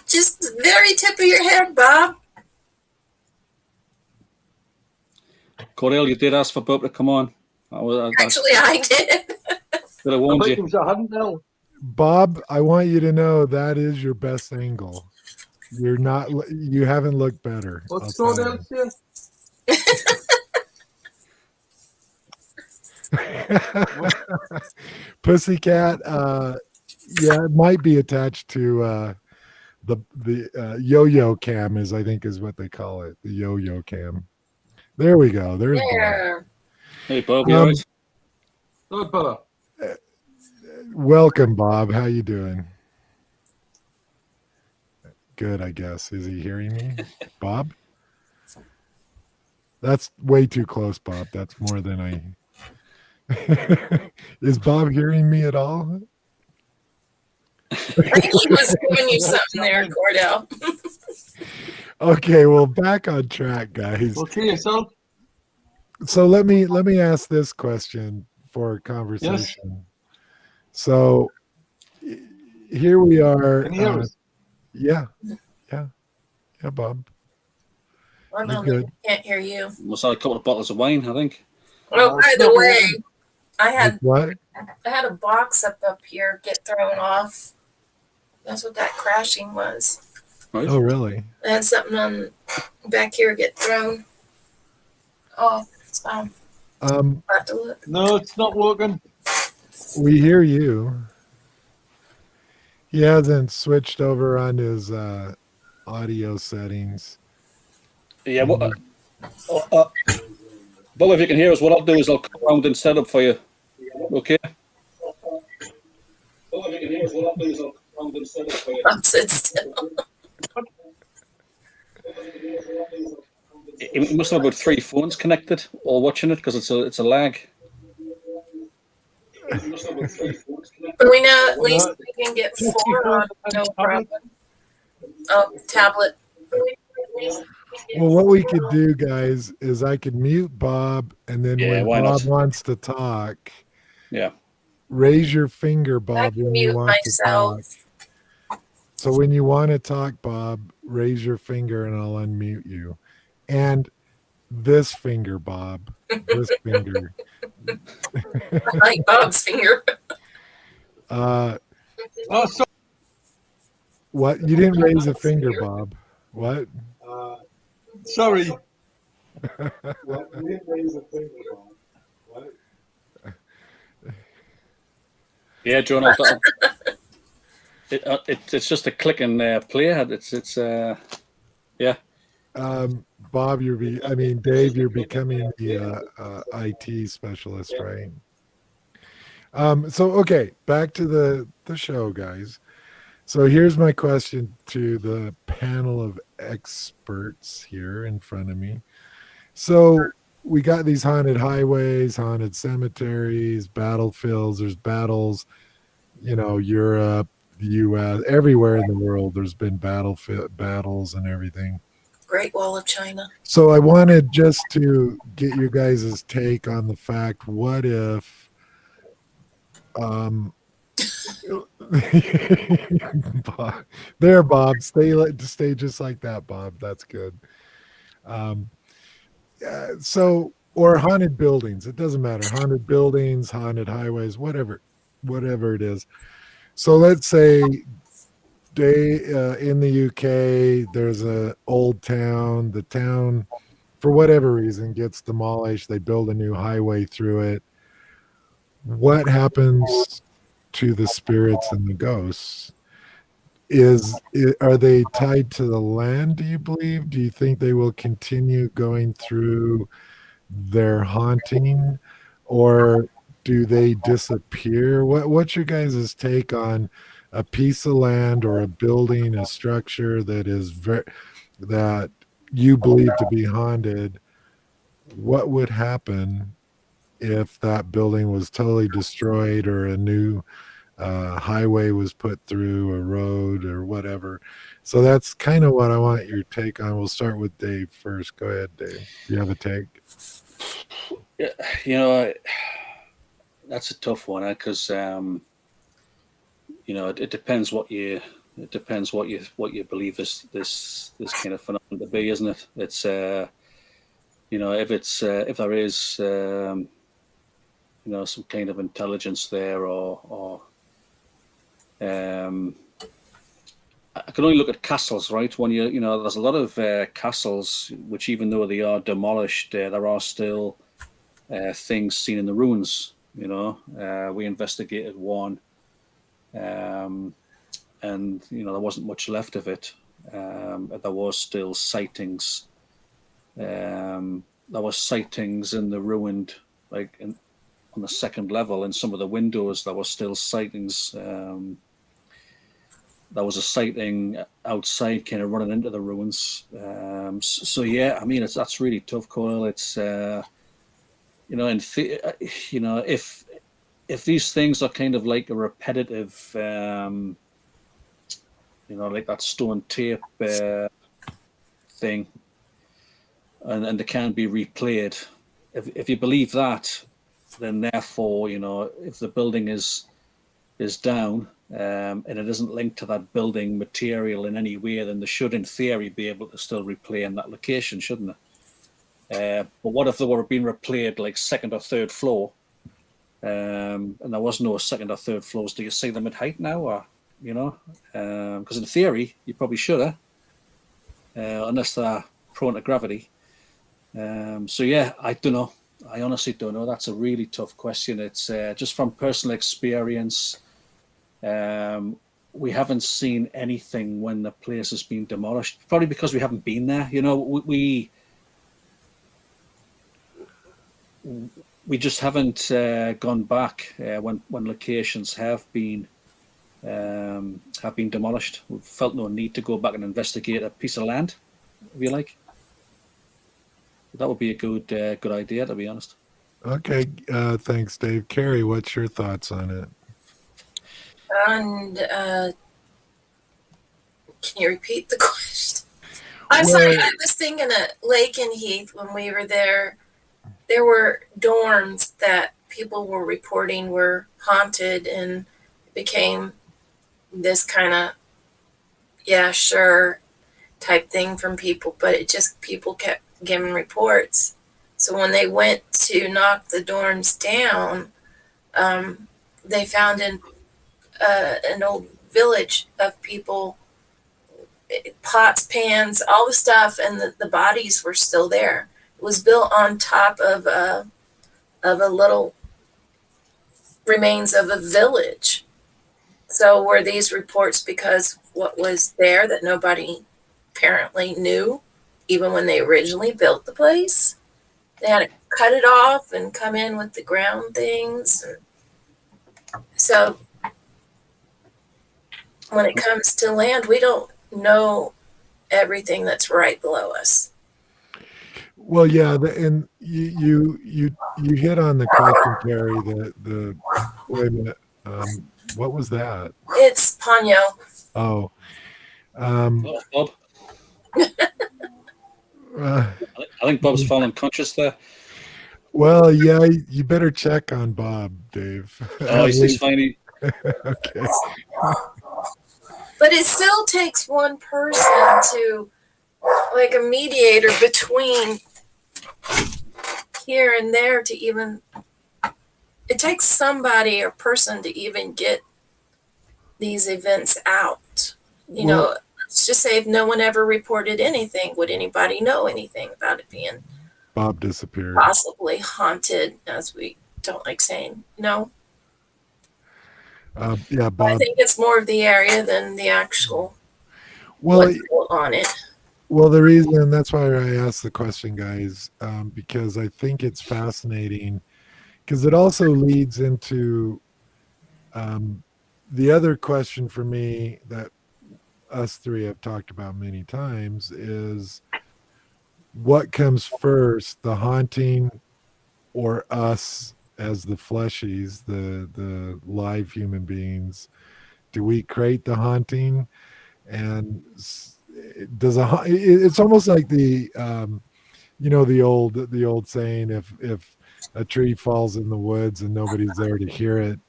just the very tip of your head, Bob. Cordell, you did ask for Bob to come on. Actually, I did. Could have I warned think you. I hadn't now. Bob, I want you to know that is your best angle. You're not. You haven't looked better. What's I'll going tell on here? you. Pussycat. Yeah, it might be attached to the yo-yo cam, I think is what they call it. The yo-yo cam. There we go. There's Bob. There. Hey, Bob, you all right? Not better. Welcome, Bob. How you doing? Good, I guess. Is he hearing me? Bob? That's way too close, Bob. That's more than I... Is Bob hearing me at all? I think he was giving you something there, Cordell. Okay, well, back on track, guys. Okay, yourself? So let me ask this question for conversation. So here we are. Can you hear us? Yeah, Bob. I'm You're on good. can't hear you. Must have a couple of bottles of wine, I think. Oh, by it's the not way, working. I What? had a box up here get thrown off. That's what that crashing was. Right? Oh, really? I had something on back here get thrown off. So I'll have to look. No, it's not working. We hear you. He hasn't switched over on his audio settings. Yeah. Bob, if you can hear us, what I'll do is I'll come around and set up for you. Okay? Bob, if you can hear us, what I'll do is I'll come around and set up for you. I'll sit still. It must have about 3 phones connected, all watching it, because it's a lag. But we know at least we can get 4 on no problem. Oh, tablet. Well, what we could do, guys, is I could mute Bob, and then Yeah, when why Bob not? wants to talk, Yeah. raise your finger, I Bob, can when you mute want myself. to talk. So when you want to talk, Bob, raise your finger and I'll unmute you. And this finger, Bob, this finger. I like Bob's finger. Uh, Oh, so, what? You didn't raise a finger, Bob. What? sorry. What? You didn't raise a finger, Bob. What? Yeah, John, it's just a click and play. It's yeah. Bob, Dave, you're becoming the IT specialist, right? So okay, back to the show, guys. So here's my question to the panel of experts here in front of me. So we got these haunted highways, haunted cemeteries, battlefields. There's battles, Europe, the U.S., everywhere in the world. There's been battles and everything. Great Wall of China. So I wanted just to get you guys' take on the fact: what if, Bob, there, Bob, stay just like that, Bob. That's good. Um, or haunted buildings. It doesn't matter. Haunted buildings, haunted highways, whatever it is. So let's say in the UK, there's a old town. The town, for whatever reason, gets demolished. They build a new highway through it. What happens to the spirits and the ghosts? Are they tied to the land, do you believe? Do you think they will continue going through their haunting, or do they disappear? What's your guys' take on a piece of land or a building, a structure that you believe to be haunted? What would happen if that building was totally destroyed, or a new highway was put through, a road or whatever? So that's kind of what I want your take on. We'll start with Dave first. Go ahead, Dave. Do you have a take? Yeah, that's a tough one because it depends what you believe this kind of phenomenon to be, isn't it? It's if there is some kind of intelligence there, or I can only look at castles, right? When there's a lot of castles which, even though they are demolished, there are still things seen in the ruins. We investigated one, and there wasn't much left of it. There was still sightings. There was sightings in the ruined, on the second level, in some of the windows. There was still sightings. There was a sighting outside, kind of running into the ruins. So yeah, that's really tough, Coyle. It's if these things are kind of like a repetitive, like that stone tape thing, and they can't be replayed. If you believe that, then therefore, if the building is down, and it isn't linked to that building material in any way, then they should, in theory, be able to still replay in that location, shouldn't they? But what if they were being replayed like second or third floor, and there was no second or third floors? Do you see them at height now, or because in theory you probably should have, unless they're prone to gravity. So yeah, I don't know. I honestly don't know. That's a really tough question. It's just from personal experience. We haven't seen anything when the place has been demolished, probably because we haven't been there. We just haven't gone back when locations have been demolished. We've felt no need to go back and investigate a piece of land, if you like. That would be a good idea, to be honest. Okay, thanks, Dave. Carrie, what's your thoughts on it? And can you repeat the question? I'm sorry, I was thinking of Lake and Heath when we were there. There were dorms that people were reporting were haunted, and it became this kind of yeah, sure type thing from people, but it just people kept giving reports. So when they went to knock the dorms down, they found an old village of people, pots, pans, all the stuff, and the bodies were still there. It was built on top of a little remains of a village. So were these reports because what was there that nobody apparently knew, even when they originally built the place? They had to cut it off and come in with the ground things. So when it comes to land, we don't know everything that's right below us. Well, yeah, and you hit on the question, Terry. The wait a minute. What was that? It's Ponyo. Oh, um, Oh, Bob. uh, I think Bob's fallen conscious there. well, yeah, you better check on Bob, Dave. Oh, he's fine. Okay. But it still takes one person to, like a mediator between here and there to even, it takes somebody or person to even get these events out. You Well, know, let's just say if no one ever reported anything, would anybody know anything about it being Bob disappeared. possibly haunted, as we don't like saying? No. Yeah, I Bob. think it's more of the area than the actual Well, what's on it. well, the reason that's why I asked the question, guys, because I think it's fascinating, because it also leads into the other question for me that us three have talked about many times is what comes first, the haunting or us as the fleshies, the live human beings? Do we create the haunting? And does it's almost like the the old saying, if a tree falls in the woods and nobody's there to hear it,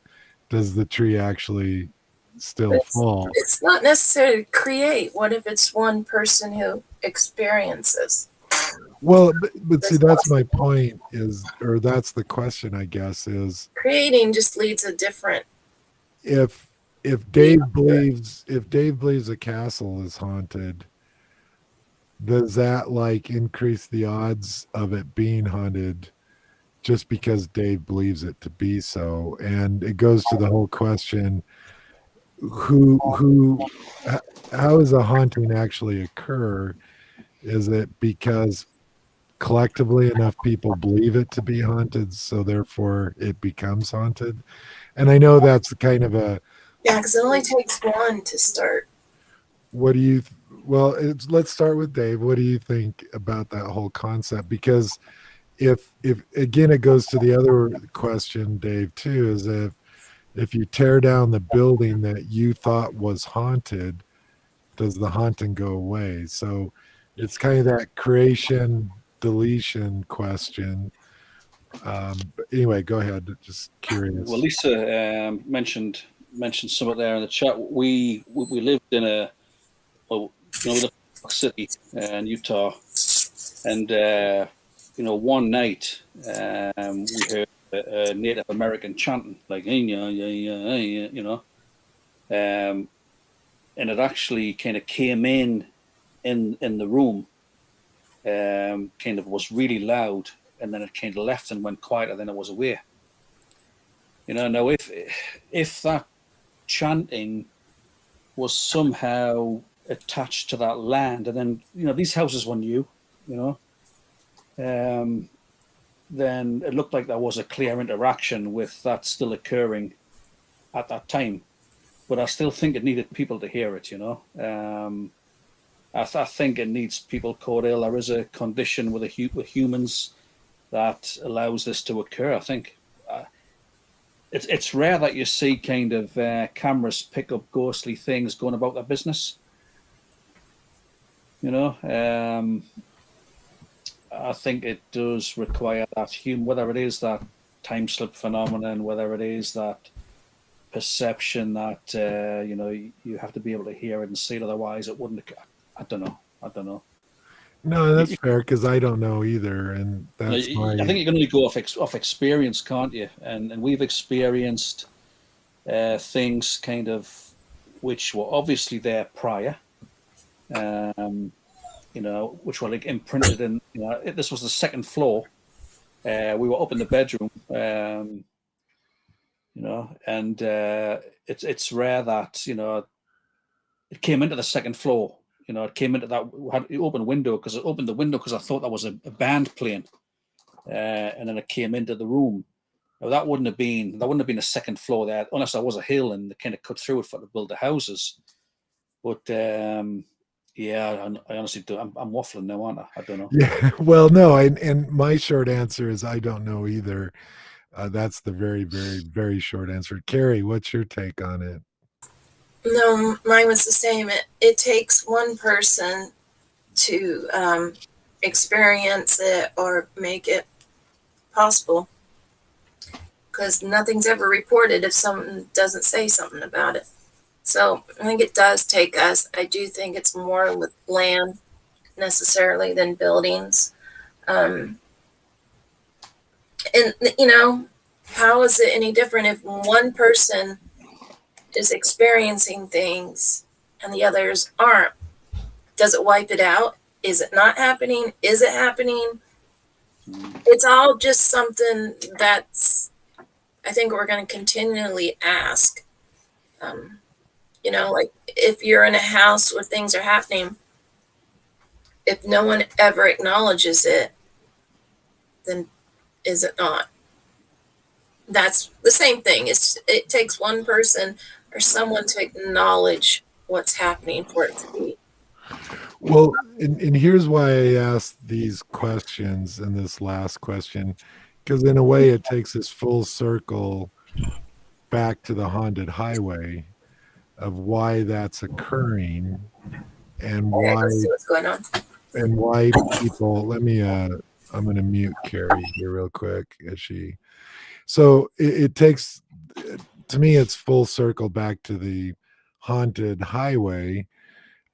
does the tree actually still fall? It's not necessary to create. What if it's one person who experiences? Well, but see, that's my point is, or that's the question, I guess, is Creating just leads a different. if if Dave believes a castle is haunted, does that like increase the odds of it being haunted just because Dave believes it to be so? And it goes to the whole question, who how does a haunting actually occur? Is it because collectively enough people believe it to be haunted, so therefore it becomes haunted? And I know that's kind of a, Yeah, because it only takes one to start. what do you well, let's start with Dave. What do you think about that whole concept? Because if again, it goes to the other question, Dave, too, is if you tear down the building that you thought was haunted, does the haunting go away? So it's kind of that creation deletion question. But anyway, go ahead. Just curious. Well, Lisa mentioned something there in the chat. We lived in a we lived in City in Utah, and one night we heard a Native American chanting like "Hey, yeah, yeah, yeah, yeah," and it actually kind of came in the room, kind of was really loud, and then it kind of left and went quieter, then it was away. Now if that chanting was somehow attached to that land, and then these houses were new, um, then it looked like there was a clear interaction with that still occurring at that time. But I still think it needed people to hear it. I think it needs people caught ill. There is a condition with humans that allows this to occur. I think it's rare that you see kind of cameras pick up ghostly things going about their business. I think it does require that whether it is that time slip phenomenon, whether it is that perception that you have to be able to hear it and see it, otherwise it wouldn't. I don't know. No, You, that's fair because I don't know either, and that's my. I think you can only go off experience, can't you? And we've experienced things kind of which were obviously there prior, which were like imprinted in. This was the second floor. We were up in the bedroom, and it's rare that it came into the second floor. It came into that. We had open window because it opened the window because I thought that was a band playing, and then it came into the room. Now that wouldn't have been a second floor there unless there was a hill and they kind of cut through it for to build the houses. But yeah, I honestly do. I'm waffling now, aren't I? I don't know. Yeah, well, no, and my short answer is I don't know either. That's the very, very, very short answer. Carrie, what's your take on it? No, mine was the same. It takes one person to experience it or make it possible, because nothing's ever reported if someone doesn't say something about it. So I think it does take us. I do think it's more with land necessarily than buildings. And how is it any different if one person is experiencing things and the others aren't? Does it wipe it out? Is it not happening? Is it happening? It's all just something that's, I think we're going to continually ask. Like if you're in a house where things are happening, if no one ever acknowledges it, then is it not? That's the same thing. It takes one person or someone to acknowledge what's happening for it to be. Well, and here's why I asked these questions and this last question, because in a way it takes us full circle back to the haunted highway of why that's occurring and All right, why let's see what's going on. and why people. Let me. I'm going to mute Carrie here real quick. So it takes, to me, it's full circle back to the haunted highway.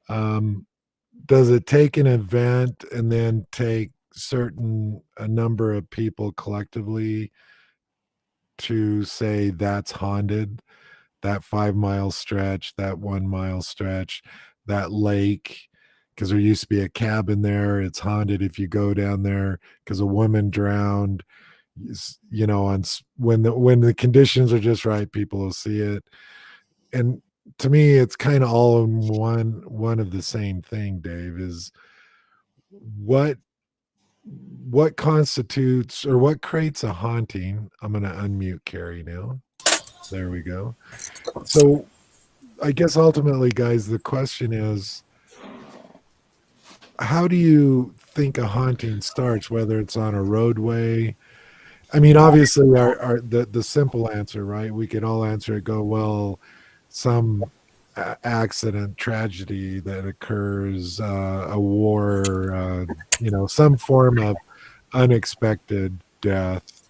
Does it take an event and then take a number of people collectively to say that's haunted? That 5 mile stretch, that 1 mile stretch, that lake, because there used to be a cabin there. It's haunted if you go down there because a woman drowned. When the conditions are just right, people will see it. And to me, it's kind of all in one of the same thing. Dave, is what constitutes or what creates a haunting. I'm going to unmute Carrie now. There we go. So I guess ultimately, guys, the question is, how do you think a haunting starts, whether it's on a roadway? I mean, obviously the simple answer, right? We could all answer it, go, well, some accident, tragedy that occurs, a war, some form of unexpected death,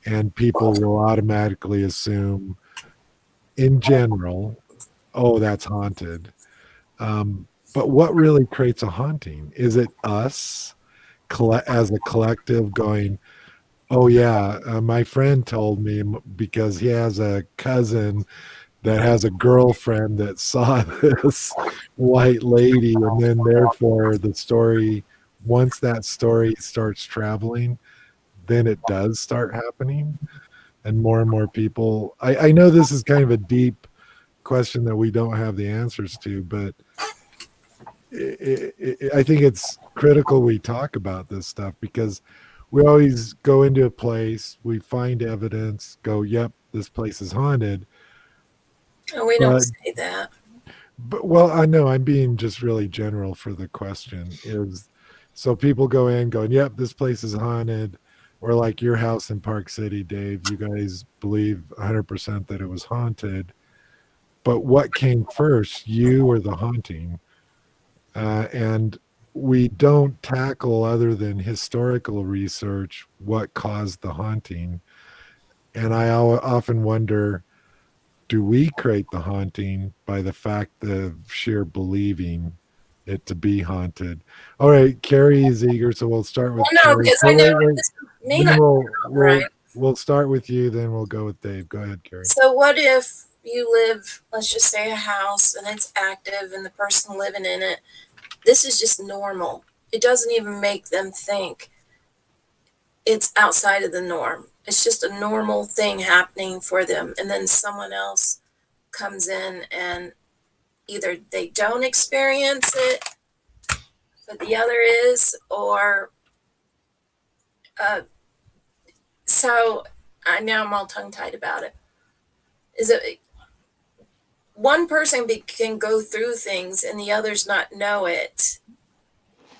and people will automatically assume, in general, oh, that's haunted. But what really creates a haunting? Is it us as a collective going, oh yeah, my friend told me because he has a cousin that has a girlfriend that saw this white lady, and then therefore once that story starts traveling, then it does start happening, and more people. I know this is kind of a deep question that we don't have the answers to, but I think it's critical we talk about this stuff, because we always go into a place, we find evidence, go, yep, this place is haunted. Oh, we don't say that. But well, I know I'm being just really general for the question. So people go in going, yep, this place is haunted, or like your house in Park City, Dave, you guys believe 100% that it was haunted. But what came first, you or the haunting? And we don't tackle, other than historical research, what caused the haunting. And I often wonder, do we create the haunting by the fact of sheer believing it to be haunted? All right, Carrie is eager, so we'll start with Well, no, Carrie. because Oh, I know wait. this may Then not we'll come out we'll right. we'll start with you, then we'll go with Dave. Go ahead, Carrie. So what if you live, let's just say, a house and it's active and the person living in it, this is just normal. It doesn't even make them think it's outside of the norm. It's just a normal thing happening for them. And then someone else comes in and either they don't experience it, but the other is, or so I now I'm all tongue tied about it. Is it one person can go through things and the others not know it?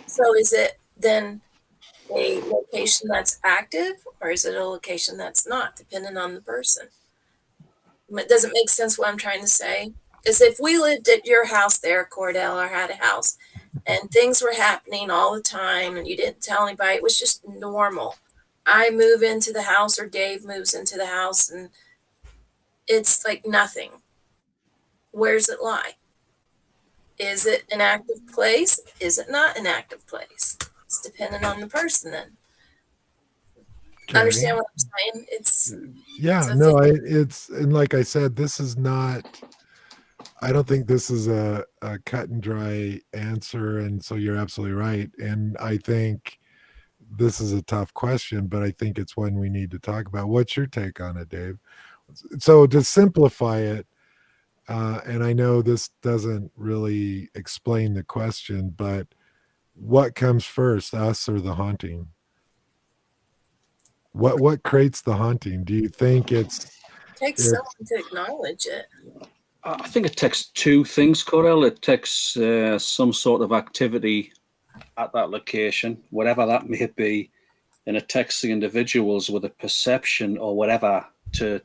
So is it then a location that's active, or is it a location that's not, depending on the person? It doesn't make sense what I'm trying to say. Is if we lived at your house there, Cordell, or had a house, and things were happening all the time, and you didn't tell anybody, it was just normal. I move into the house, or Dave moves into the house, and it's like nothing. Where's it lie? Is it an active place? Is it not an active place? It's dependent on the person then. Carrie? Understand what I'm saying? Yeah, So no, it's, and like I said, this is not, I don't think this is a cut and dry answer. And so you're absolutely right. And I think this is a tough question, but I think it's one we need to talk about. What's your take on it, Dave? So to simplify it, and I know this doesn't really explain the question, but what comes first, us or the haunting? What creates the haunting? Do you think it takes someone to acknowledge it. I think it takes two things, Corel. It takes some sort of activity at that location, whatever that may be, and it takes the individuals with a perception or whatever to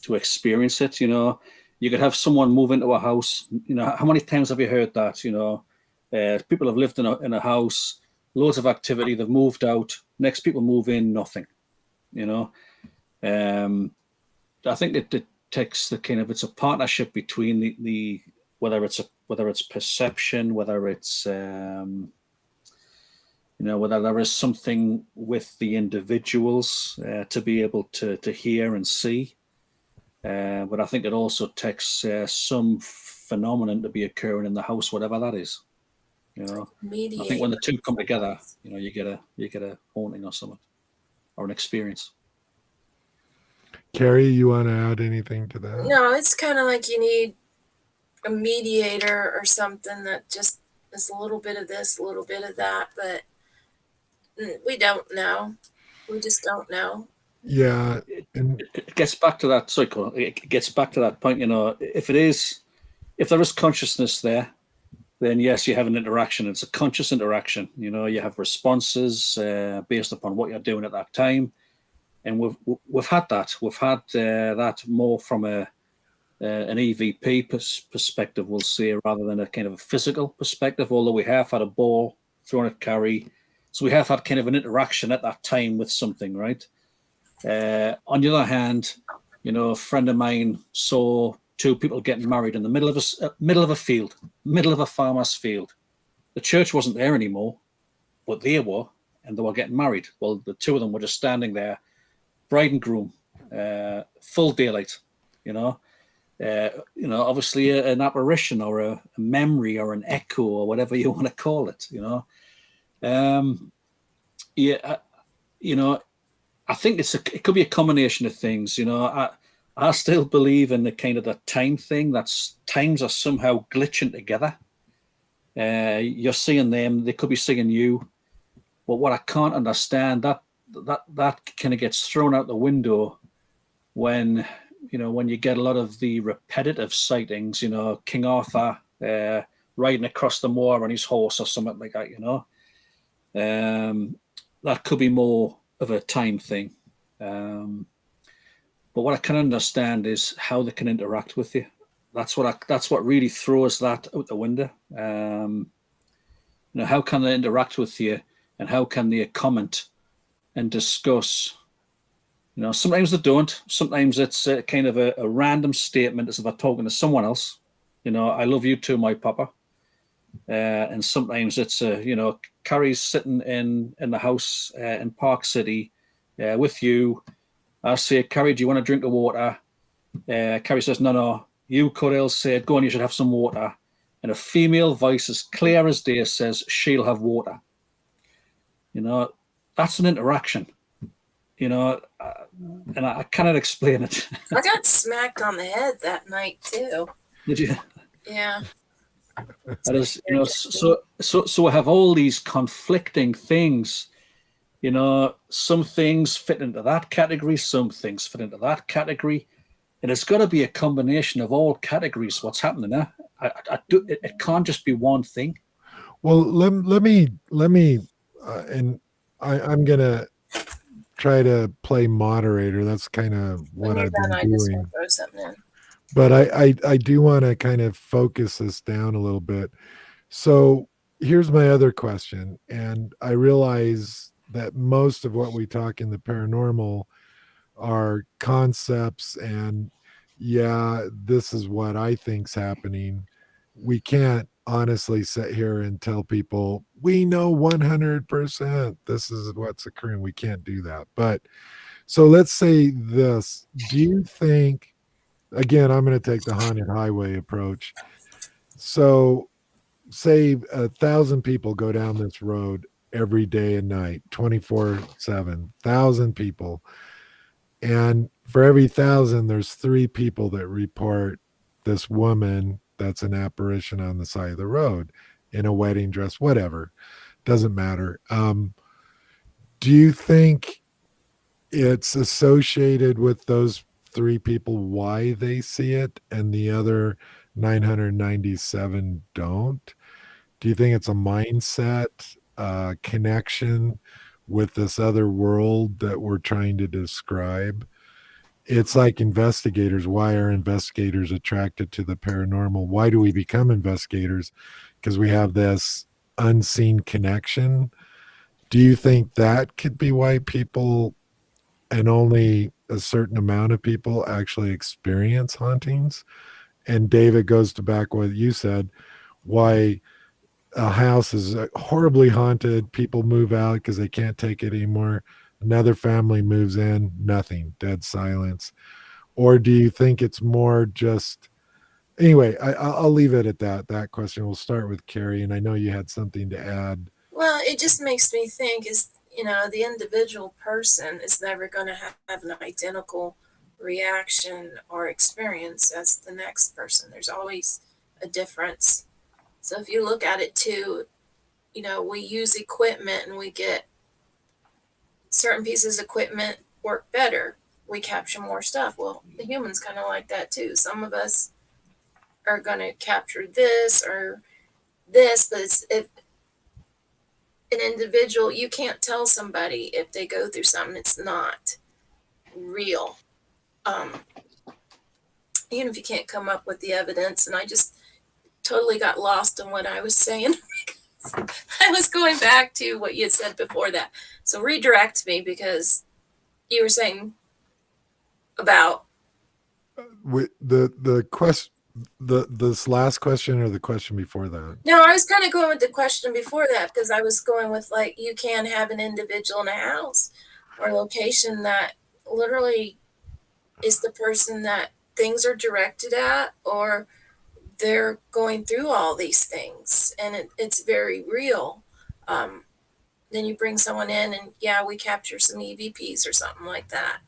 experience it. You know, you could have someone move into a house. You know, how many times have you heard that? You know, people have lived in a house, loads of activity. They've moved out. Next people move in, nothing. You know, I think it takes the kind of, it's a partnership between the whether it's perception, whether it's you know, whether there is something with the individuals to be able to hear and see. But I think it also takes some phenomenon to be occurring in the house, whatever that is. You know, I think when the two come together, you know, you get a haunting or something, or an experience. Carrie, you want to add anything to that? No, it's kind of like you need a mediator or something that just is a little bit of this, a little bit of that, but we don't know. We just don't know. Yeah, and It gets back to that cycle. It gets back to that point. You know, if there is consciousness there, then yes, you have an interaction. It's a conscious interaction. You know, you have responses based upon what you're doing at that time, and we've had that. We've had that more from an EVP perspective, we'll say, rather than a kind of a physical perspective. Although we have had a ball thrown at Carrie, so we have had kind of an interaction at that time with something, right? On the other hand, you know, a friend of mine saw two people getting married in the middle of a field, middle of a farmer's field. The church wasn't there anymore, but they were, and they were getting married. Well, the two of them were just standing there, bride and groom, full daylight. You know, obviously an apparition or a memory or an echo or whatever you want to call it. You know, you know, I think it could be a combination of things. You know, I still believe in the kind of the time thing. That's times are somehow glitching together. You're seeing them; they could be seeing you. But what I can't understand, that kind of gets thrown out the window when you get a lot of the repetitive sightings. You know, King Arthur riding across the moor on his horse or something like that. You know, that could be more of a time thing. But what I can understand is how they can interact with you. That's what really throws that out the window. You know, how can they interact with you, and how can they comment and discuss, You know, sometimes they don't. Sometimes it's kind of a random statement as if I'm talking to someone else. You know, I love you too, my papa. And sometimes it's, you know, Carrie's sitting in the house in Park City with you. I say, Carrie, do you want a drink of water? Carrie says, no, no. You, Corel, said, go on, you should have some water. And a female voice, as clear as day, says, she'll have water. You know, that's an interaction. You know, and I cannot explain it. I got smacked on the head that night too. Did you? Yeah. That is, you know, so I have all these conflicting things. You know, some things fit into that category, some things fit into that category, and it's got to be a combination of all categories. What's happening there? It can't just be one thing. Well, let me and I'm gonna try to play moderator. That's kind of what When you're I've done, been I just doing. want to throw something in. But I do want to kind of focus this down a little bit. So here's my other question, and I realize that most of what we talk in the paranormal are concepts, and yeah, this is what I think's happening. We can't honestly sit here and tell people we know 100% this is what's occurring. We can't do that. But so let's say this. Do you think, again, I'm going to take the haunted highway approach. So say 1,000 people go down this road every day and night, 24/7, 1,000 people. And for every 1,000, there's 3 people that report this woman that's an apparition on the side of the road in a wedding dress, whatever, doesn't matter. Do you think it's associated with those 3 people why they see it and the other 997 don't? Do you think it's a mindset connection with this other world that we're trying to describe? It's like investigators. Why are investigators attracted to the paranormal? Why do we become investigators? Because we have this unseen connection. Do you think that could be why people, and only a certain amount of people, actually experience hauntings? And David, goes to back what you said, why a house is horribly haunted, people move out because they can't take it anymore, another family moves in, nothing, dead silence. Or do you think it's more just, anyway, I'll leave it at that question. We'll start with Carrie, and I know you had something to add. Well, it just makes me think is, you know, the individual person is never going to have an identical reaction or experience as the next person. There's always a difference. So if you look at it too, you know, we use equipment and we get certain pieces of equipment work better. We capture more stuff. Well, the humans kind of like that too. Some of us are going to capture this or this, but if an individual, you can't tell somebody if they go through something it's not real. Even if you can't come up with the evidence. And I just totally got lost in what I was saying. I was going back to what you had said before that. So redirect me, because you were saying about With the question, this last question or the question before that? No, I was kind of going with the question before that, because I was going with, like, you can have an individual in a house or location that literally is the person that things are directed at, or they're going through all these things and it's very real. Then you bring someone in and yeah, we capture some EVPs or something like that.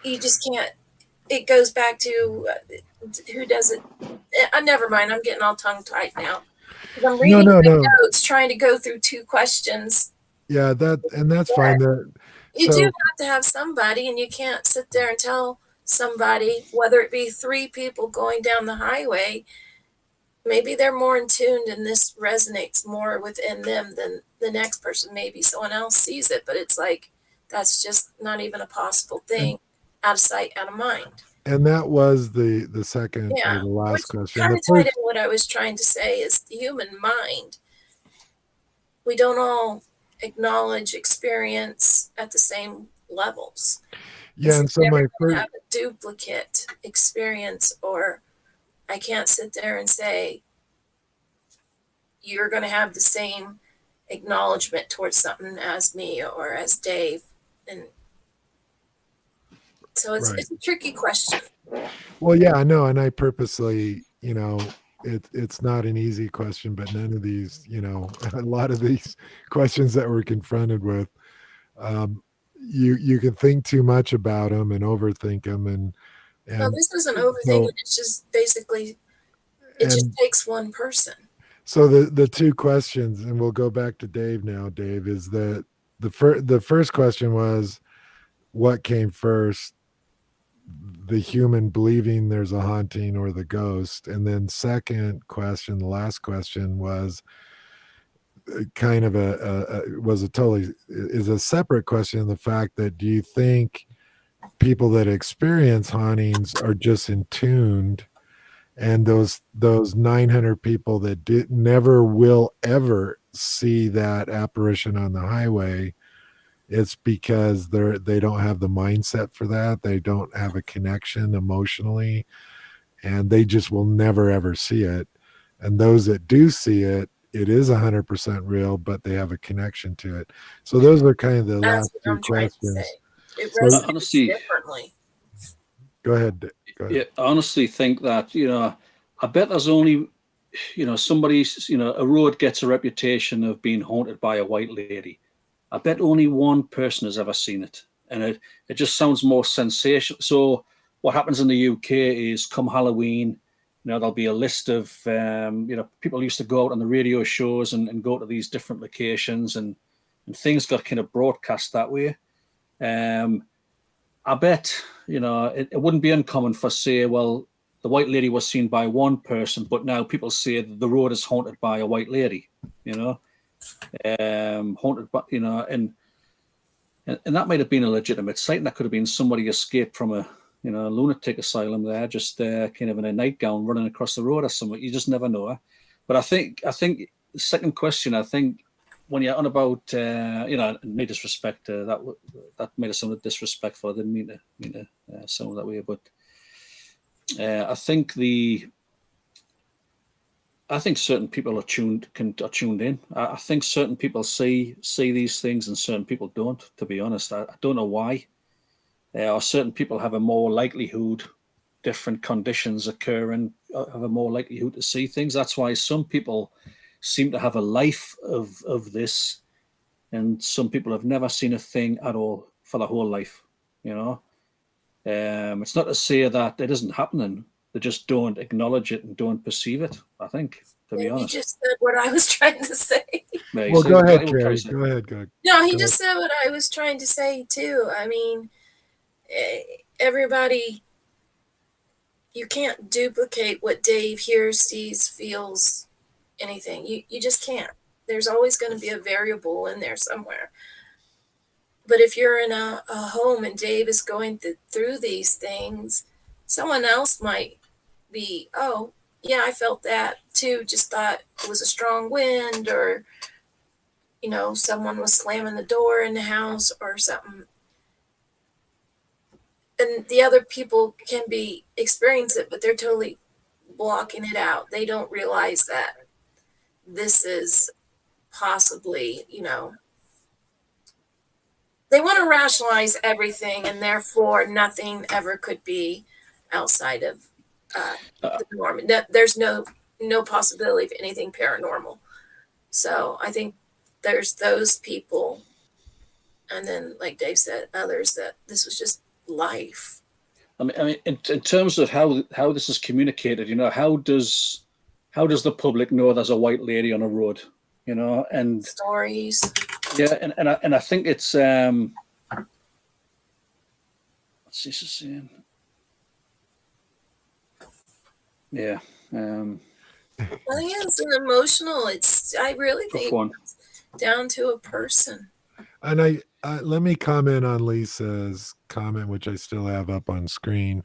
You just can't, it goes back to who does it. Never mind. I'm getting all tongue tied now. I'm reading No. notes, trying to go through 2 questions. Yeah, that's fine. You do have to have somebody, and you can't sit there and tell somebody, whether it be 3 people going down the highway, maybe they're more in tune and this resonates more within them than the next person. Maybe someone else sees it, but it's like, that's just not even a possible thing. Out of sight, out of mind. And that was the second or Yeah, the last which question. kind The of tied first, in what I was trying to say is the human mind. We don't all acknowledge experience at the same levels. Yeah, and so never my gonna first, have a duplicate experience, or I can't sit there and say you're going to have the same acknowledgement towards something as me or as Dave. And so right. it's a tricky question. Well, yeah, I know, and I purposely, it's not an easy question, but none of these, a lot of these questions that we're confronted with, um, you can think too much about them and overthink them, No, and this isn't overthinking. so It's just basically, it just and takes one person. so the two questions, and we'll go back to Dave now. Dave, is that the first question was what came first, the human believing there's a haunting or the ghost? And then second question, the last question was kind of was a totally is a separate question. The fact that, do you think people that experience hauntings are just in tuned, and those 900 people that did never will ever see that apparition on the highway, it's because they don't have the mindset for that, they don't have a connection emotionally, and they just will never ever see it. And those that do see it, it is 100% real, but they have a connection to it. So those are kind of the That's last what two I'm trying to questions. say. It So resonates Honestly, differently. go ahead. yeah, I honestly think that, I bet there's only, somebody's, a road gets a reputation of being haunted by a white lady. I bet only one person has ever seen it, and it just sounds more sensational. So what happens in the UK is, come Halloween, there'll be a list of, people used to go out on the radio shows and go to these different locations, and things got kind of broadcast that way. I bet, it wouldn't be uncommon for, say, well, the white lady was seen by one person, but now people say that the road is haunted by a white lady, haunted by, and that might have been a legitimate sighting. That could have been somebody escaped from a, lunatic asylum there, just kind of in a nightgown running across the road or something. You just never know. But I think the second question, I think, when you're on about, no disrespect, that made it sound disrespectful. I didn't mean to sound that way, but I think certain people are tuned in. I think certain people see these things and certain people don't. To be honest, I don't know why. Or certain people have a more likelihood, different conditions occurring, have a more likelihood to see things. That's why some people seem to have a life of this, and some people have never seen a thing at all for their whole life. It's not to say that it isn't happening. They just don't acknowledge it and don't perceive it, I think, to be And he honest. just said what I was trying to say. Yeah, Well, go ahead, exactly what Carrie. Carrie said. Go ahead. Go. No, he Go just said what I was trying to say too. I mean, everybody, you can't duplicate what Dave hears, sees, feels, anything. You just can't. There's always going to be a variable in there somewhere. But if you're in a home and Dave is going through these things, someone else might be, oh, yeah, I felt that too. Just thought it was a strong wind, or, someone was slamming the door in the house or something. And the other people can be experience it, but they're totally blocking it out. They don't realize that this is possibly, they want to rationalize everything, and therefore nothing ever could be outside of the norm. There's no possibility of anything paranormal. So I think there's those people, and then, like Dave said, others that this was just life. I mean, in terms of how this is communicated, how does the public know there's a white lady on a road? And Stories. yeah, and I think it's what's this saying? Yeah. I think it's an emotional. I really think it's down to a person. And I let me comment on Lisa's comment, which I still have up on screen.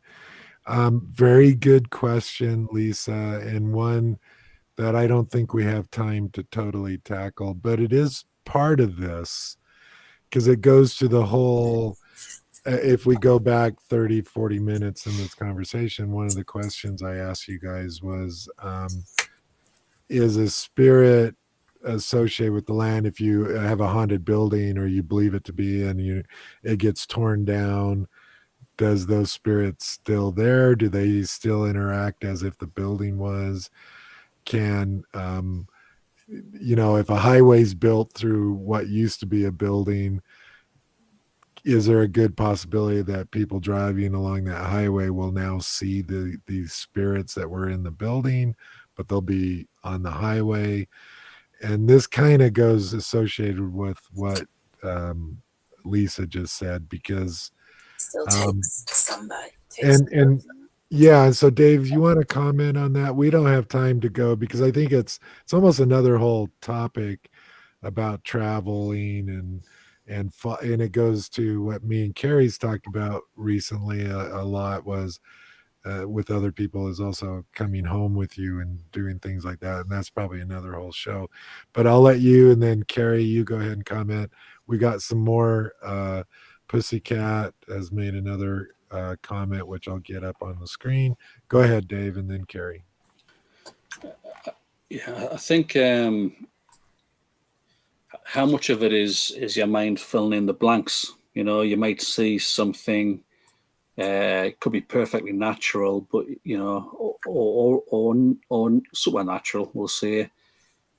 Very good question, Lisa, and one that I don't think we have time to totally tackle, but it is part of this, because it goes to the whole, if we go back 30, 40 minutes in this conversation, one of the questions I asked you guys was, is a spirit associated with the land if you have a haunted building or you believe it to be, and it gets torn down, does those spirits still there? Do they still interact as if the building was? Can if a highway's built through what used to be a building, is there a good possibility that people driving along that highway will now see these spirits that were in the building, but they'll be on the highway? And this kind of goes associated with what Lisa just said, because Still takes somebody. and yeah, so Dave, you want to comment on that? We don't have time to go because I think it's almost another whole topic about traveling and it goes to what me and Carrie's talked about recently a lot, was with other people, is also coming home with you and doing things like that, and that's probably another whole show. But I'll let you, and then Carrie, you go ahead and comment. We got some more. Pussycat has made another comment, which I'll get up on the screen. Go ahead, Dave, and then Carrie. Yeah, I think how much of it is your mind filling in the blanks. You might see something. It could be perfectly natural, but or supernatural, we'll say.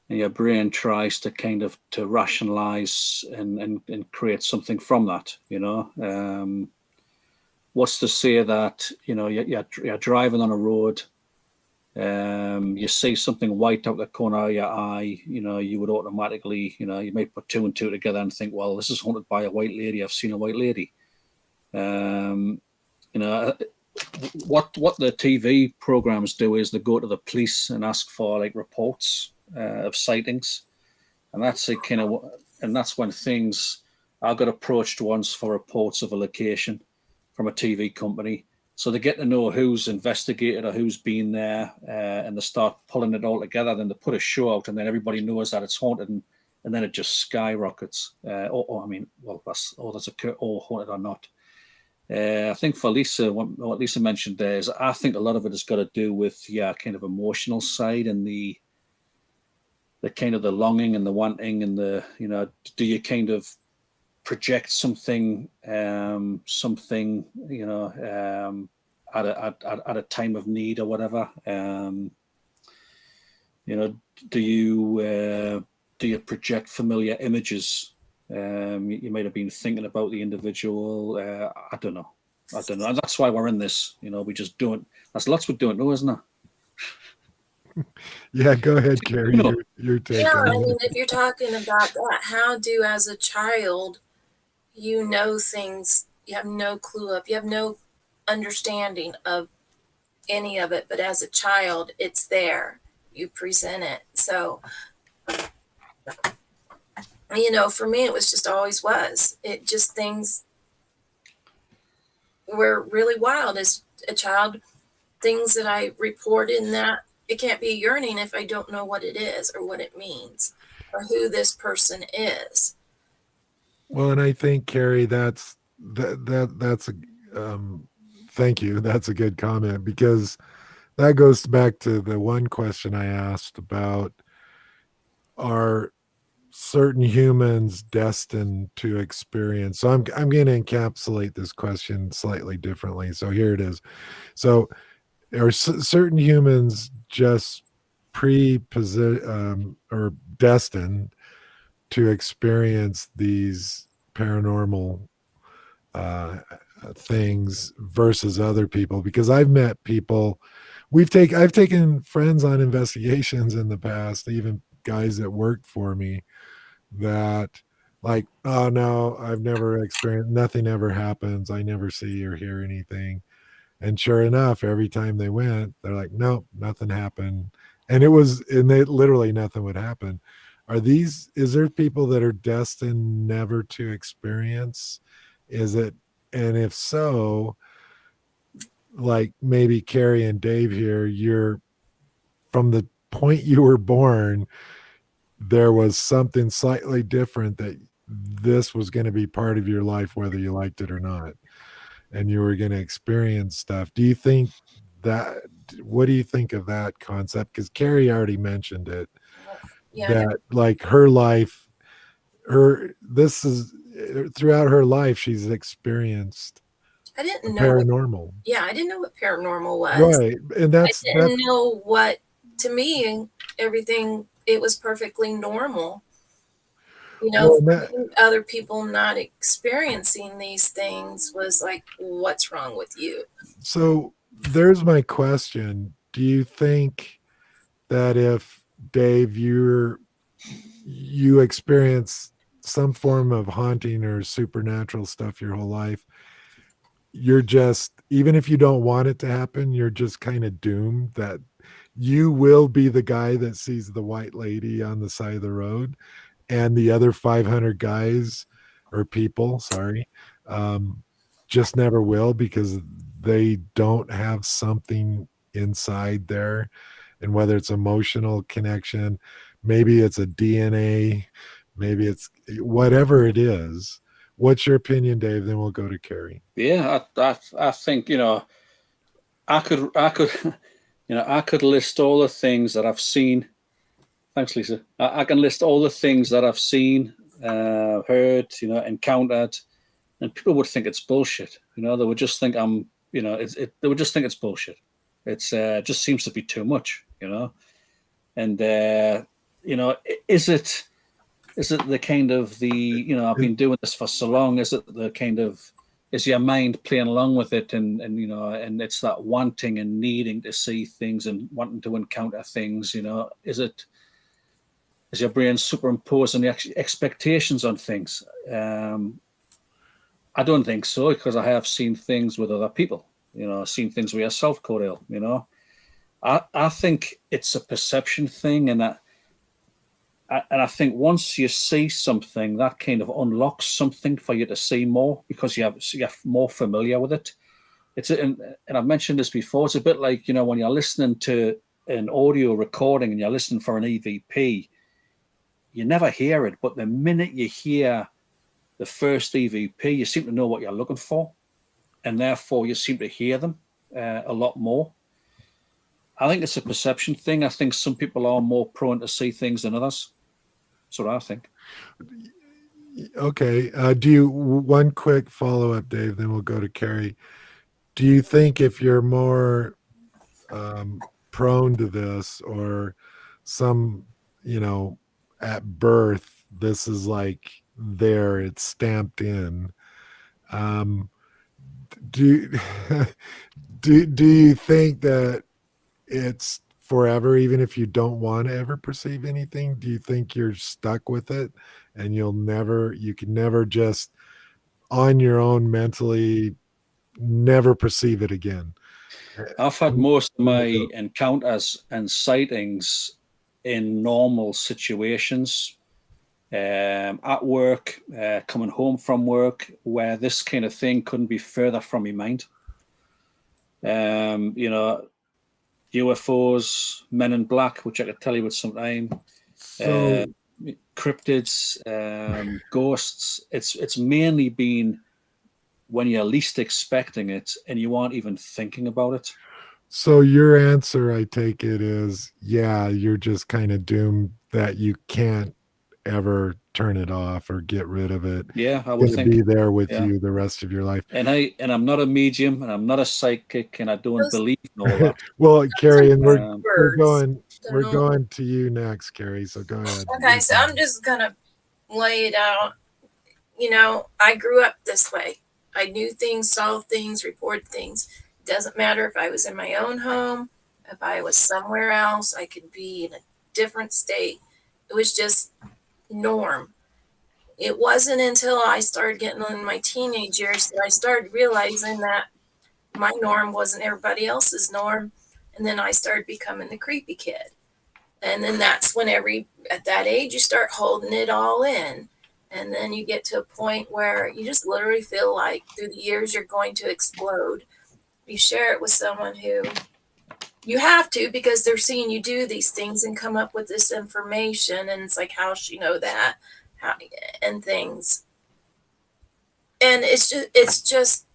And your brain tries to kind of to rationalize and create something from that. What's to say that you're driving on a road, you see something white out the corner of your eye, you would automatically, you might put two and two together and think, well, this is haunted by a white lady. I've seen a white lady. What the TV programs do is they go to the police and ask for like reports of sightings, and that's a kind of, and that's when things. I got approached once for reports of a location from a TV company, so they get to know who's investigated or who's been there, and they start pulling it all together. Then they put a show out, and then everybody knows that it's haunted, and then it just skyrockets. That's haunted or not. I think for Lisa, what Lisa mentioned there is, I think a lot of it has got to do with kind of emotional side and the kind of the longing and the wanting and the do you kind of project something at a time of need or whatever, do you project familiar images? You might have been thinking about the individual. I don't know. And that's why we're in this. We just don't. There's lots we don't know, isn't there? Yeah, go ahead, Carrie. Your take on it. If you're talking about that, how do, as a child, things you have no clue of, you have no understanding of any of it, but as a child, it's there. You present it. So, for me, it was just always was. It just, things were really wild as a child. Things that I report in that, it can't be a yearning if I don't know what it is or what it means or who this person is. Well, and I think, Carrie, that's a thank you. That's a good comment, because that goes back to the one question I asked about, are certain humans destined to experience? So I'm going to encapsulate this question slightly differently. So here it is. So are certain humans just or destined to experience these paranormal things versus other people? Because I've met people, I've taken friends on investigations in the past, even guys that worked for me, that like, oh no, I've never experienced, nothing ever happens, I never see or hear anything. And sure enough, every time they went, they're like, nope, nothing happened. And they literally, nothing would happen. Is there people that are destined never to experience? And if so, like maybe Carrie and Dave here, you're from the point you were born, there was something slightly different, that this was going to be part of your life, whether you liked it or not, and you were going to experience stuff. Do you think that, what do you think of that concept? Because Carrie already mentioned it, Yeah, that like her life, this is throughout her life, she's experienced I the didn't know what. paranormal. Yeah, I didn't know what paranormal was. Right. And I that's didn't know what. To me, everything, it was perfectly normal. well, For other people not experiencing these things was like, what's wrong with you? so there's my question. Do you think that if, Dave, you experience some form of haunting or supernatural stuff your whole life, you're just, even if you don't want it to happen, you're just kind of doomed that you will be the guy that sees the white lady on the side of the road, and the other 500 guys or people, sorry, um, just never will, because they don't have something inside there. And whether it's emotional connection, maybe it's a DNA, maybe it's whatever it is. What's your opinion, Dave? Then we'll go to Carrie. Yeah, I think, I could I could list all the things that I've seen. Thanks, Lisa. I can list all the things that I've seen, heard, encountered, and people would think it's bullshit. They would just think I'm, they would just think it's bullshit. It's just seems to be too much, And is it the kind of I've been doing this for so long? Is it the kind of, is your mind playing along with it, and and it's that wanting and needing to see things and wanting to encounter things? Is your brain superimposing the expectations on things? I don't think so, because I have seen things with other people. Seen things with yourself, Cordell. I think it's a perception thing, and I think once you see something, that kind of unlocks something for you to see more, because you're more familiar with it. And I've mentioned this before. It's a bit like when you're listening to an audio recording and you're listening for an EVP, you never hear it, but the minute you hear the first EVP, you seem to know what you're looking for, and therefore you seem to hear them a lot more. I think it's a perception thing. I think some people are more prone to see things than others. That's what I think. Okay. Do you, one quick follow up, Dave, then we'll go to Carrie. Do you think if you're more prone to this, or some, at birth, this is like there, it's stamped in? Um, do do you think that it's forever, even if you don't want to ever perceive anything? Do you think you're stuck with it, and you can never just on your own mentally never perceive it again? I've had most of my encounters and sightings in normal situations, at work, coming home from work, where this kind of thing couldn't be further from my mind. UFOs, Men in Black, which I could tell you with some time, So cryptids, ghosts. It's mainly been when you're least expecting it and you aren't even thinking about it. so your answer, I take it, is yeah, you're just kind of doomed, that you can't ever turn it off or get rid of it. Yeah, I It's would going to think. be there with Yeah. you the rest of your life. And I'm not a medium, and I'm not a psychic, and I don't Those- believe in all that. Well, Carrie, and we're Birds. we're Don't know. going to you next, Carrie. So go ahead. Okay, so I'm just gonna lay it out. I grew up this way. I knew things, saw things, reported things. It doesn't matter if I was in my own home, if I was somewhere else, I could be in a different state. It was just norm. It wasn't until I started getting in my teenage years that I started realizing that my norm wasn't everybody else's norm. And then I started becoming the creepy kid. And then that's when at that age, you start holding it all in. And then you get to a point where you just literally feel like through the years, you're going to explode. You share it with someone who You have to, because they're seeing you do these things and come up with this information, and it's like, how does she know that? How, and things. And it's just,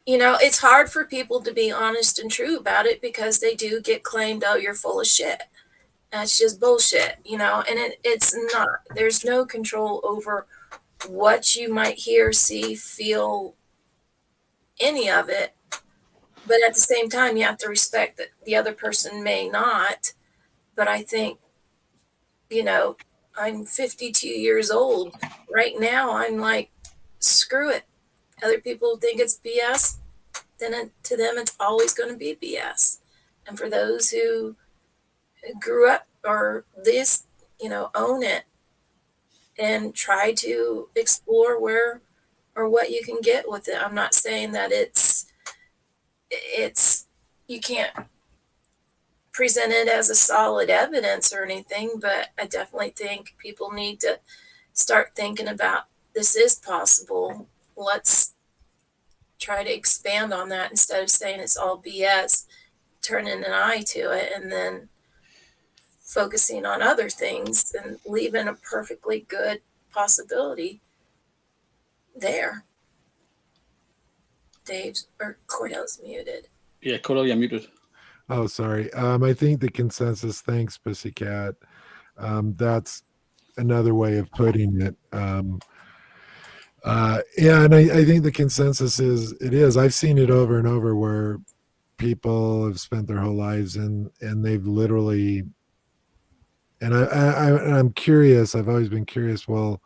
it's hard for people to be honest and true about it, because they do get claimed, oh, you're full of shit. That's just bullshit, and it's not. There's no control over what you might hear, see, feel, any of it. But at the same time, you have to respect that the other person may not. But I think, I'm 52 years old. Right now, I'm like, screw it. Other people think it's BS, then to them, it's always going to be BS. And for those who grew up or this, own it and try to explore where or what you can get with it. I'm not saying that you can't present it as a solid evidence or anything, but I definitely think people need to start thinking about, this is possible. Let's try to expand on that instead of saying it's all BS, turning an eye to it, and then focusing on other things and leaving a perfectly good possibility there. Dave's or Cordell's muted. Yeah, Cordell, you're muted. Oh, sorry. I think the consensus, thanks, Pussycat. That's another way of putting it. Yeah, and I think the consensus is. I've seen it over and over where people have spent their whole lives and they've literally. And I'm curious. I've always been curious. Well,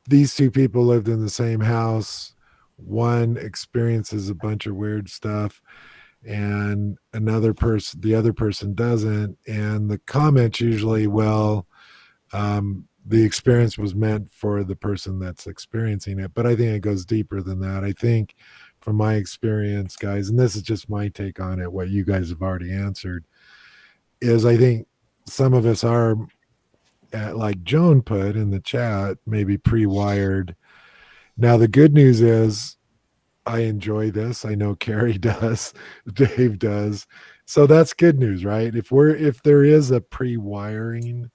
these two people lived in the same house. One experiences a bunch of weird stuff, and the other person doesn't. And the comments usually, well, the experience was meant for the person that's experiencing it. But I think it goes deeper than that. I think from my experience, guys, and this is just my take on it, what you guys have already answered, is I think some of us are, like Joan put in the chat, maybe pre-wired. Now, the good news is I enjoy this. I know Carrie does, Dave does. So that's good news, right? If there is a pre-wiring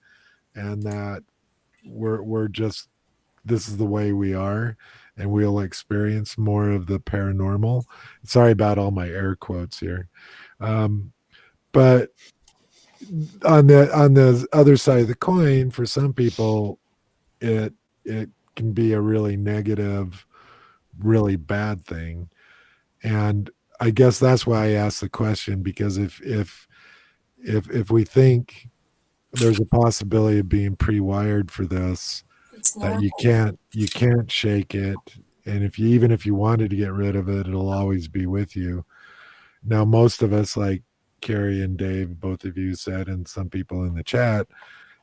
and that we're just, this is the way we are, and we'll experience more of the paranormal. Sorry about all my air quotes here. But on the other side of the coin, for some people, it can be a really negative, really bad thing. And I guess that's why I asked the question, because if we think there's a possibility of being pre-wired for this, that you can't shake it, and even if you wanted to get rid of it, it'll always be with you. Now, most of us, like Carrie and Dave, both of you said, and some people in the chat,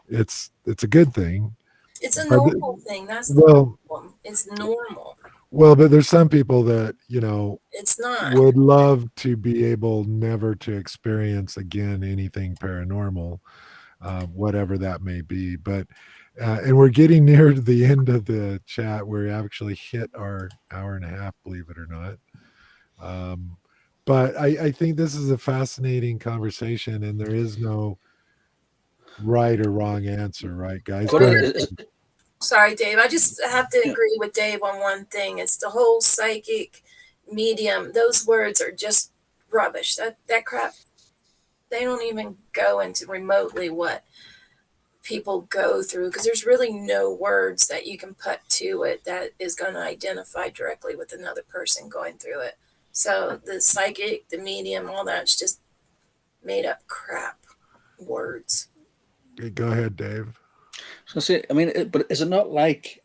it's a good thing. It's a normal thing. That's the problem. It's normal. Well, but there's some people that, it's not, would love to be able never to experience again anything paranormal, whatever that may be. But and we're getting near to the end of the chat. We actually hit our hour and a half, believe it or not. But I think this is a fascinating conversation, and there is no right or wrong answer, right, guys? Sorry, Dave. I just have to agree with Dave on one thing. It's the whole psychic medium. Those words are just rubbish. That crap, they don't even go into remotely what people go through, because there's really no words that you can put to it that is going to identify directly with another person going through it. So the psychic, the medium, all that's just made up crap words. Okay, go ahead, Dave. So but is it not like,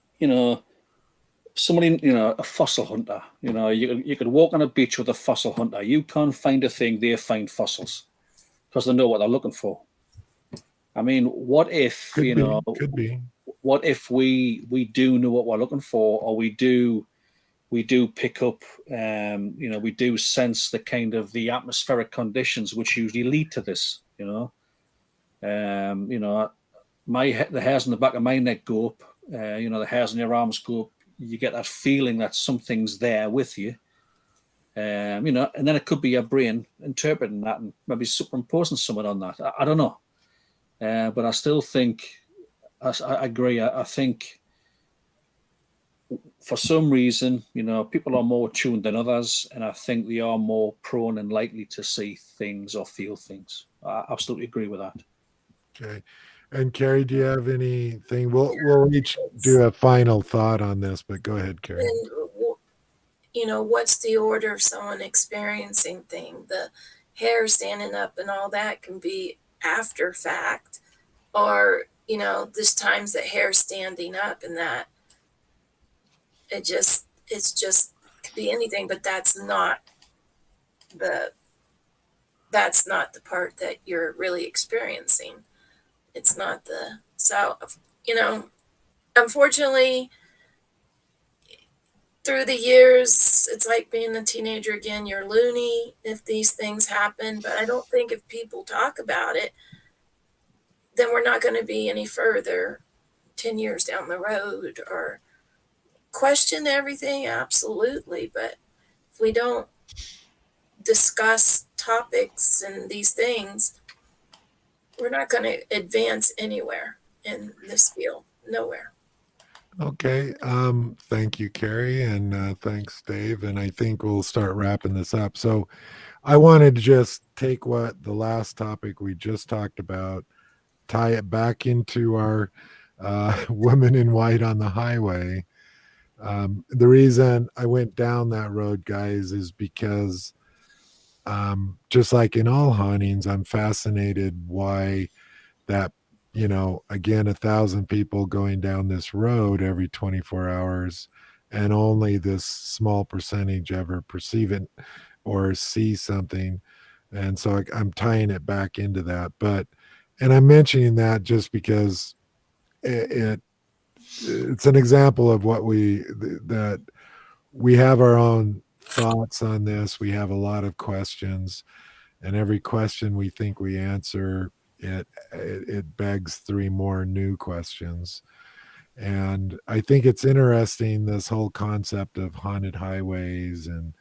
somebody, a fossil hunter, you could walk on a beach with a fossil hunter. You can't find a thing, they find fossils because they know what they're looking for. I mean, what if, could be. What if we do know what we're looking for, or we do pick up, we do sense the kind of the atmospheric conditions which usually lead to this, the hairs on the back of my neck go up, the hairs on your arms go up. You get that feeling that something's there with you. You know, and then it could be your brain interpreting that and maybe superimposing someone on that. I don't know. But I still think, I agree. I think for some reason, you know, people are more tuned than others, and I think they are more prone and likely to see things or feel things. I absolutely agree with that. Okay. And Carrie, do you have anything? We'll each do a final thought on this, but go ahead, Carrie. And you know, what's the order of someone experiencing thing? The hair standing up and all that can be after fact, or you know, there's times that hair standing up and that it's just could be anything, but the that's not the part that you're really experiencing. It's not the so you know, unfortunately through the years, it's like being a teenager again. You're loony if these things happen, but I don't think if people talk about it, then we're not going to be any further 10 years down the road or question everything. Absolutely. But if we don't discuss topics and these things, we're not going to advance anywhere in this field. Nowhere. Okay. Thank you, Carrie, and thanks, Dave. And I think we'll start wrapping this up. So I wanted to just take what the last topic we just talked about, tie it back into our women in white on the highway. The reason I went down that road, guys, is because just like in all hauntings, I'm fascinated why that, you know, again, 1,000 people going down this road every 24 hours and only this small percentage ever perceive it or see something. And so I'm tying it back into that. But, and I'm mentioning that just because it's an example of that we have our own thoughts on this. We have a lot of questions, and every question we think we answer, it begs 3 more new questions. And I think it's interesting, this whole concept of haunted highways and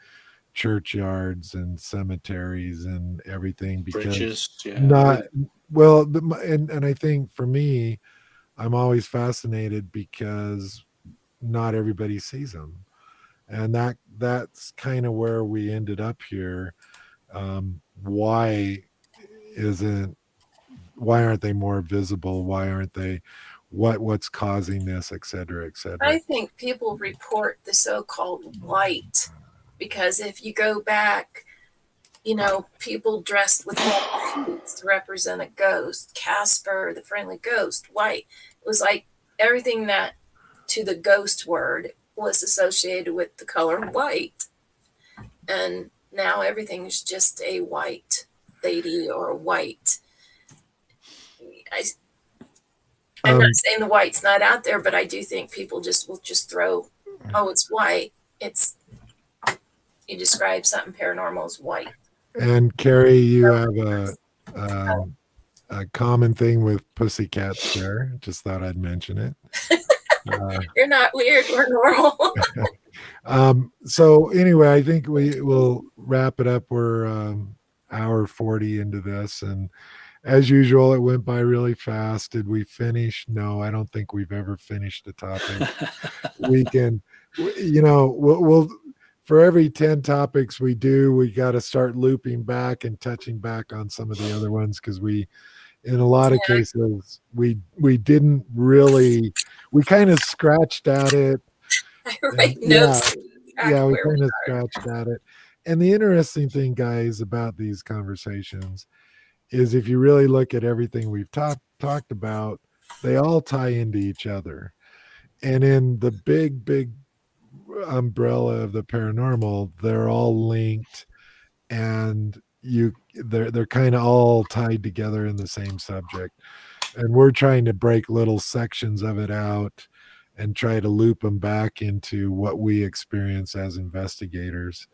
churchyards and cemeteries and everything, because Bridges, yeah. not well, and I think for me, I'm always fascinated because not everybody sees them, and that's kind of where we ended up here. Why isn't why aren't they more visible? Why aren't they? What's causing this, et cetera, et cetera? I think people report the so-called white because if you go back, you know, people dressed with white sheets to represent a ghost. Casper, the friendly ghost, white. It was like everything that to the ghost word was associated with the color white. And now everything's just a white lady or a white. I'm not saying the white's not out there, but I do think people will just throw, oh, it's white. It's you describe something paranormal as white. And Carrie, you have a common thing with pussycats there. Just thought I'd mention it. You're not weird. We're normal. So anyway, I think we will wrap it up. We're hour 40 into this, and as usual, it went by really fast. Did we finish? No, I don't think we've ever finished the topic. We can, you know, we'll for every 10 topics we do, we got to start looping back and touching back on some of the other ones, because we, in a lot of cases, we didn't really, we kind of scratched at it. Right. Yeah, we kind of scratched at it. And the interesting thing, guys, about these conversations is if you really look at everything we've talked about, they all tie into each other. And in the big umbrella of the paranormal, they're all linked, and they're kind of all tied together in the same subject. And we're trying to break little sections of it out and try to loop them back into what we experience as investigators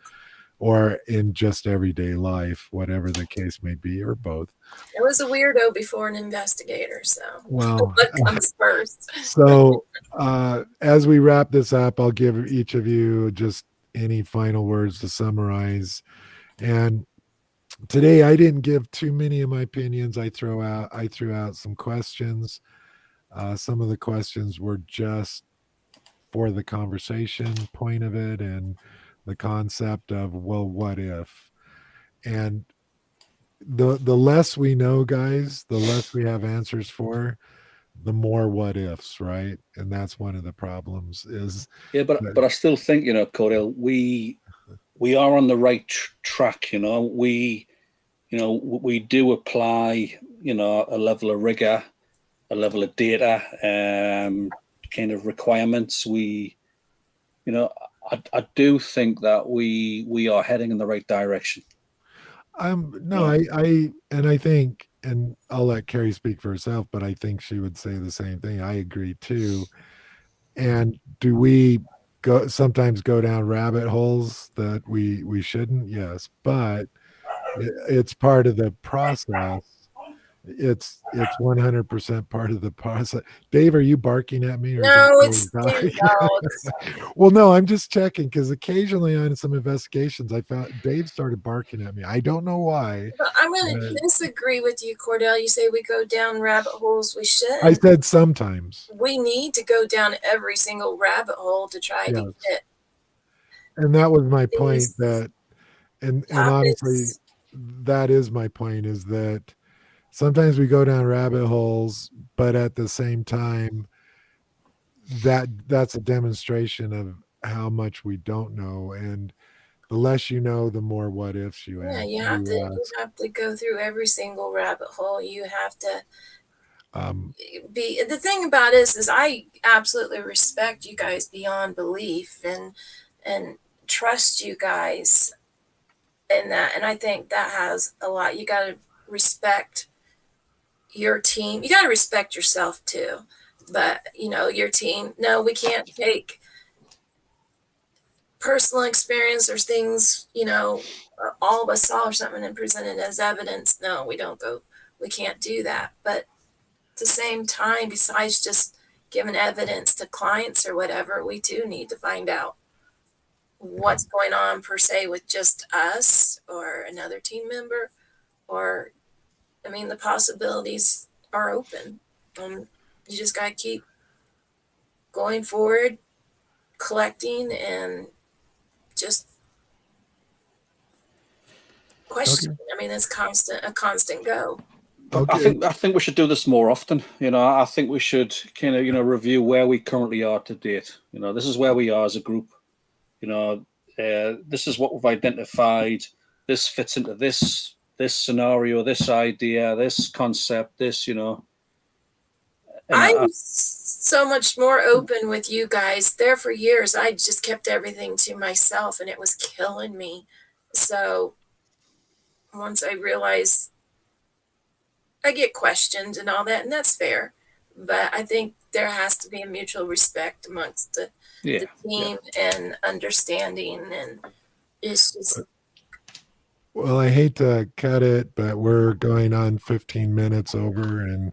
or in just everyday life, whatever the case may be, or both. I was a weirdo before an investigator, so well, what comes first? So as we wrap this up, I'll give each of you just any final words to summarize. And today I didn't give too many of my opinions. I threw out some questions. Some of the questions were just for the conversation point of it and the concept of, well, what if? And the less we know, guys, the less we have answers for, the more what ifs, right? And that's one of the problems is Yeah, but that, I still think, Cordell, we are on the right track. We do apply, a level of rigor, a level of data, kind of requirements. You know, I do think that we are heading in the right direction. no, and I think, and I'll let Carrie speak for herself, but I think she would say the same thing. I agree too. And do we sometimes go down rabbit holes that we shouldn't? Yes, but it's part of the process. It's 100% part of the process. Dave, are you barking at me or is that No, Dave's it's damn dogs. dog? Well, no, I'm just checking because occasionally on some investigations I found Dave started barking at me. I don't know why. But I'm going but to disagree with you, Cordell. You say we go down rabbit holes. We I shouldn't. said sometimes. We need to go down every single rabbit hole to try to Yes. get And that was my point, these that and honestly topics. that is my point, is that sometimes we go down rabbit holes, but at the same time that's a demonstration of how much we don't know. And the less you know, the more what ifs you Yeah, add you have to you you ask. have to go through every single rabbit hole. You have to um be the thing about it is I absolutely respect you guys beyond belief and trust you guys in that. And I think that has a lot. You gotta respect your team. You gotta respect yourself too. But your team, no, we can't take personal experience or things, all of us saw or something and present it as evidence. No, we can't do that. But at the same time, besides just giving evidence to clients or whatever, we do need to find out yeah. what's going on per se with just us or another team member, or, I mean, the possibilities are open. You just got to keep going forward, collecting, and just question. Okay. I mean, it's a constant go. But Okay. I think we should do this more often. I think we should kind of review where we currently are to date. This is where we are as a group. This is what we've identified. This fits into this scenario, this idea, this concept, this. And I'm so much more open with you guys. There for years, I just kept everything to myself and it was killing me. So once I realized I get questioned and all that, and that's fair. But I think there has to be a mutual respect amongst the yeah, team and understanding. And it's just, Well, I hate to cut it, but we're going on 15 minutes over, and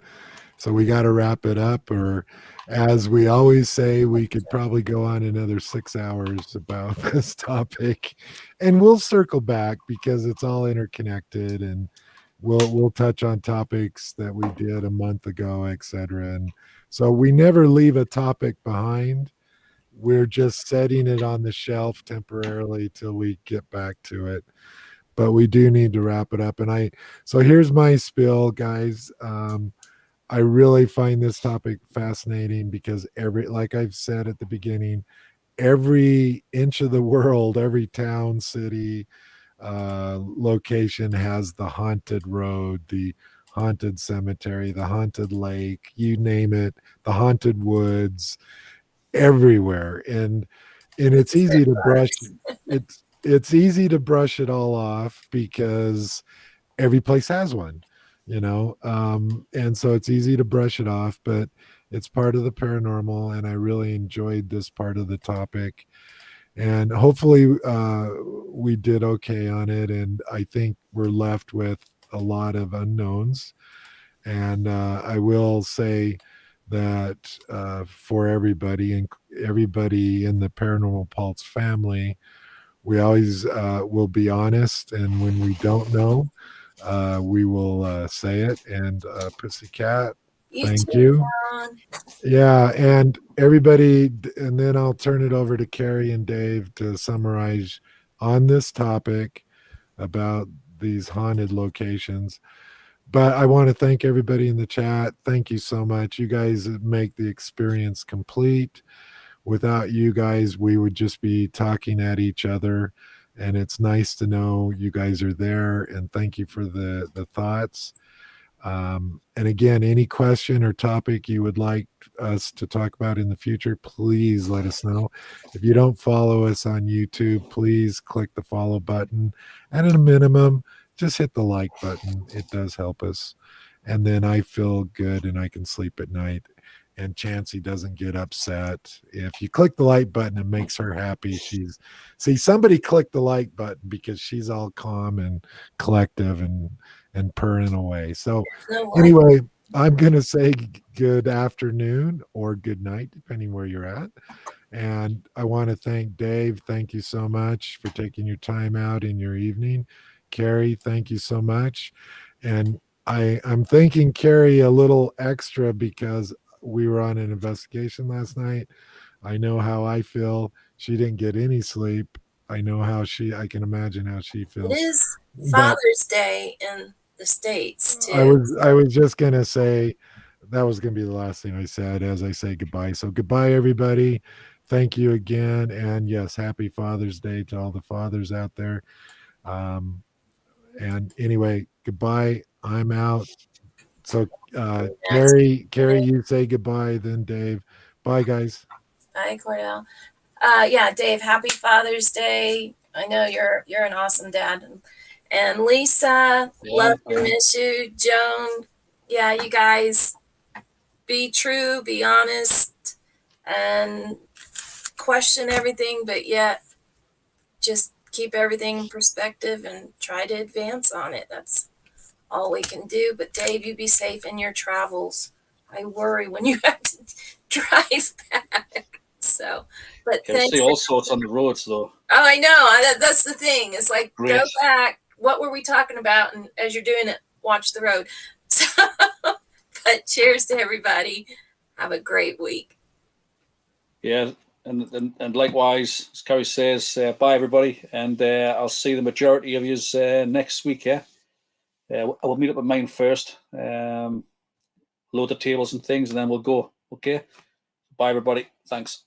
so we got to wrap it up. Or, as we always say, we could probably go on another 6 hours about this topic, and we'll circle back because it's all interconnected, and we'll touch on topics that we did a month ago, etc. And so we never leave a topic behind. We're just setting it on the shelf temporarily till we get back to it, but we do need to wrap it up. And so here's my spill, guys. I really find this topic fascinating because like I've said at the beginning, every inch of the world, every town, city, location has the haunted road, the haunted cemetery, the haunted lake, you name it, the haunted woods, everywhere. And it's easy to brush it's easy to brush it all off because every place has one, and so it's easy to brush it off, but it's part of the paranormal, and I really enjoyed this part of the topic, and hopefully we did okay on it. And I think we're left with a lot of unknowns. And I will say that for everybody, and everybody in the Paranormal Pulse family, We always will be honest, and when we don't know, we will say it. And Pussycat, You thank too, you. John. Yeah, and everybody, and then I'll turn it over to Carrie and Dave to summarize on this topic about these haunted locations. But I want to thank everybody in the chat. Thank you so much. You guys make the experience complete. Without you guys, we would just be talking at each other. And it's nice to know you guys are there. And thank you for the thoughts. And again, any question or topic you would like us to talk about in the future, please let us know. If you don't follow us on YouTube, please click the follow button. And at a minimum, just hit the like button. It does help us. And then I feel good and I can sleep at night. And Chansey doesn't get upset. If you click the like button, it makes her happy. Somebody clicked the like button because she's all calm and collective and purring away. So No way. anyway, I'm going to say good afternoon or good night, depending where you're at. And I want to thank Dave. Thank you so much for taking your time out in your evening. Carrie, thank you so much. And I'm thanking Carrie a little extra because we were on an investigation last night. I know how I feel. She didn't get any sleep. I know I can imagine how she It feels. is But Father's Day in the States too. I was just gonna say that was gonna be the last thing I said as I say goodbye. So goodbye, everybody. Thank you again, and yes, happy Father's Day to all the fathers out there. And anyway, goodbye. I'm out. So Carrie, you say goodbye, then Dave. Bye, guys. Bye, Cordell. Yeah, Dave, happy Father's Day. I know you're an awesome dad. And Lisa, love you, miss you. Joan, yeah, you guys be true, be honest, and question everything, but yet just keep everything in perspective and try to advance on it. That's all we can do. But Dave, you be safe in your travels. I worry when you have to drive back. So, but Can thanks. see all sorts on the roads, though. Oh, I know. That's the thing. It's like, Great. Go back. What were we talking about? And as you're doing it, watch the road. So, but cheers to everybody. Have a great week. Yeah, and likewise, as Carrie says, bye everybody, and I'll see the majority of you next week. Yeah, I will meet up at mine first, load the tables and things, and then we'll go. Okay, bye everybody. Thanks.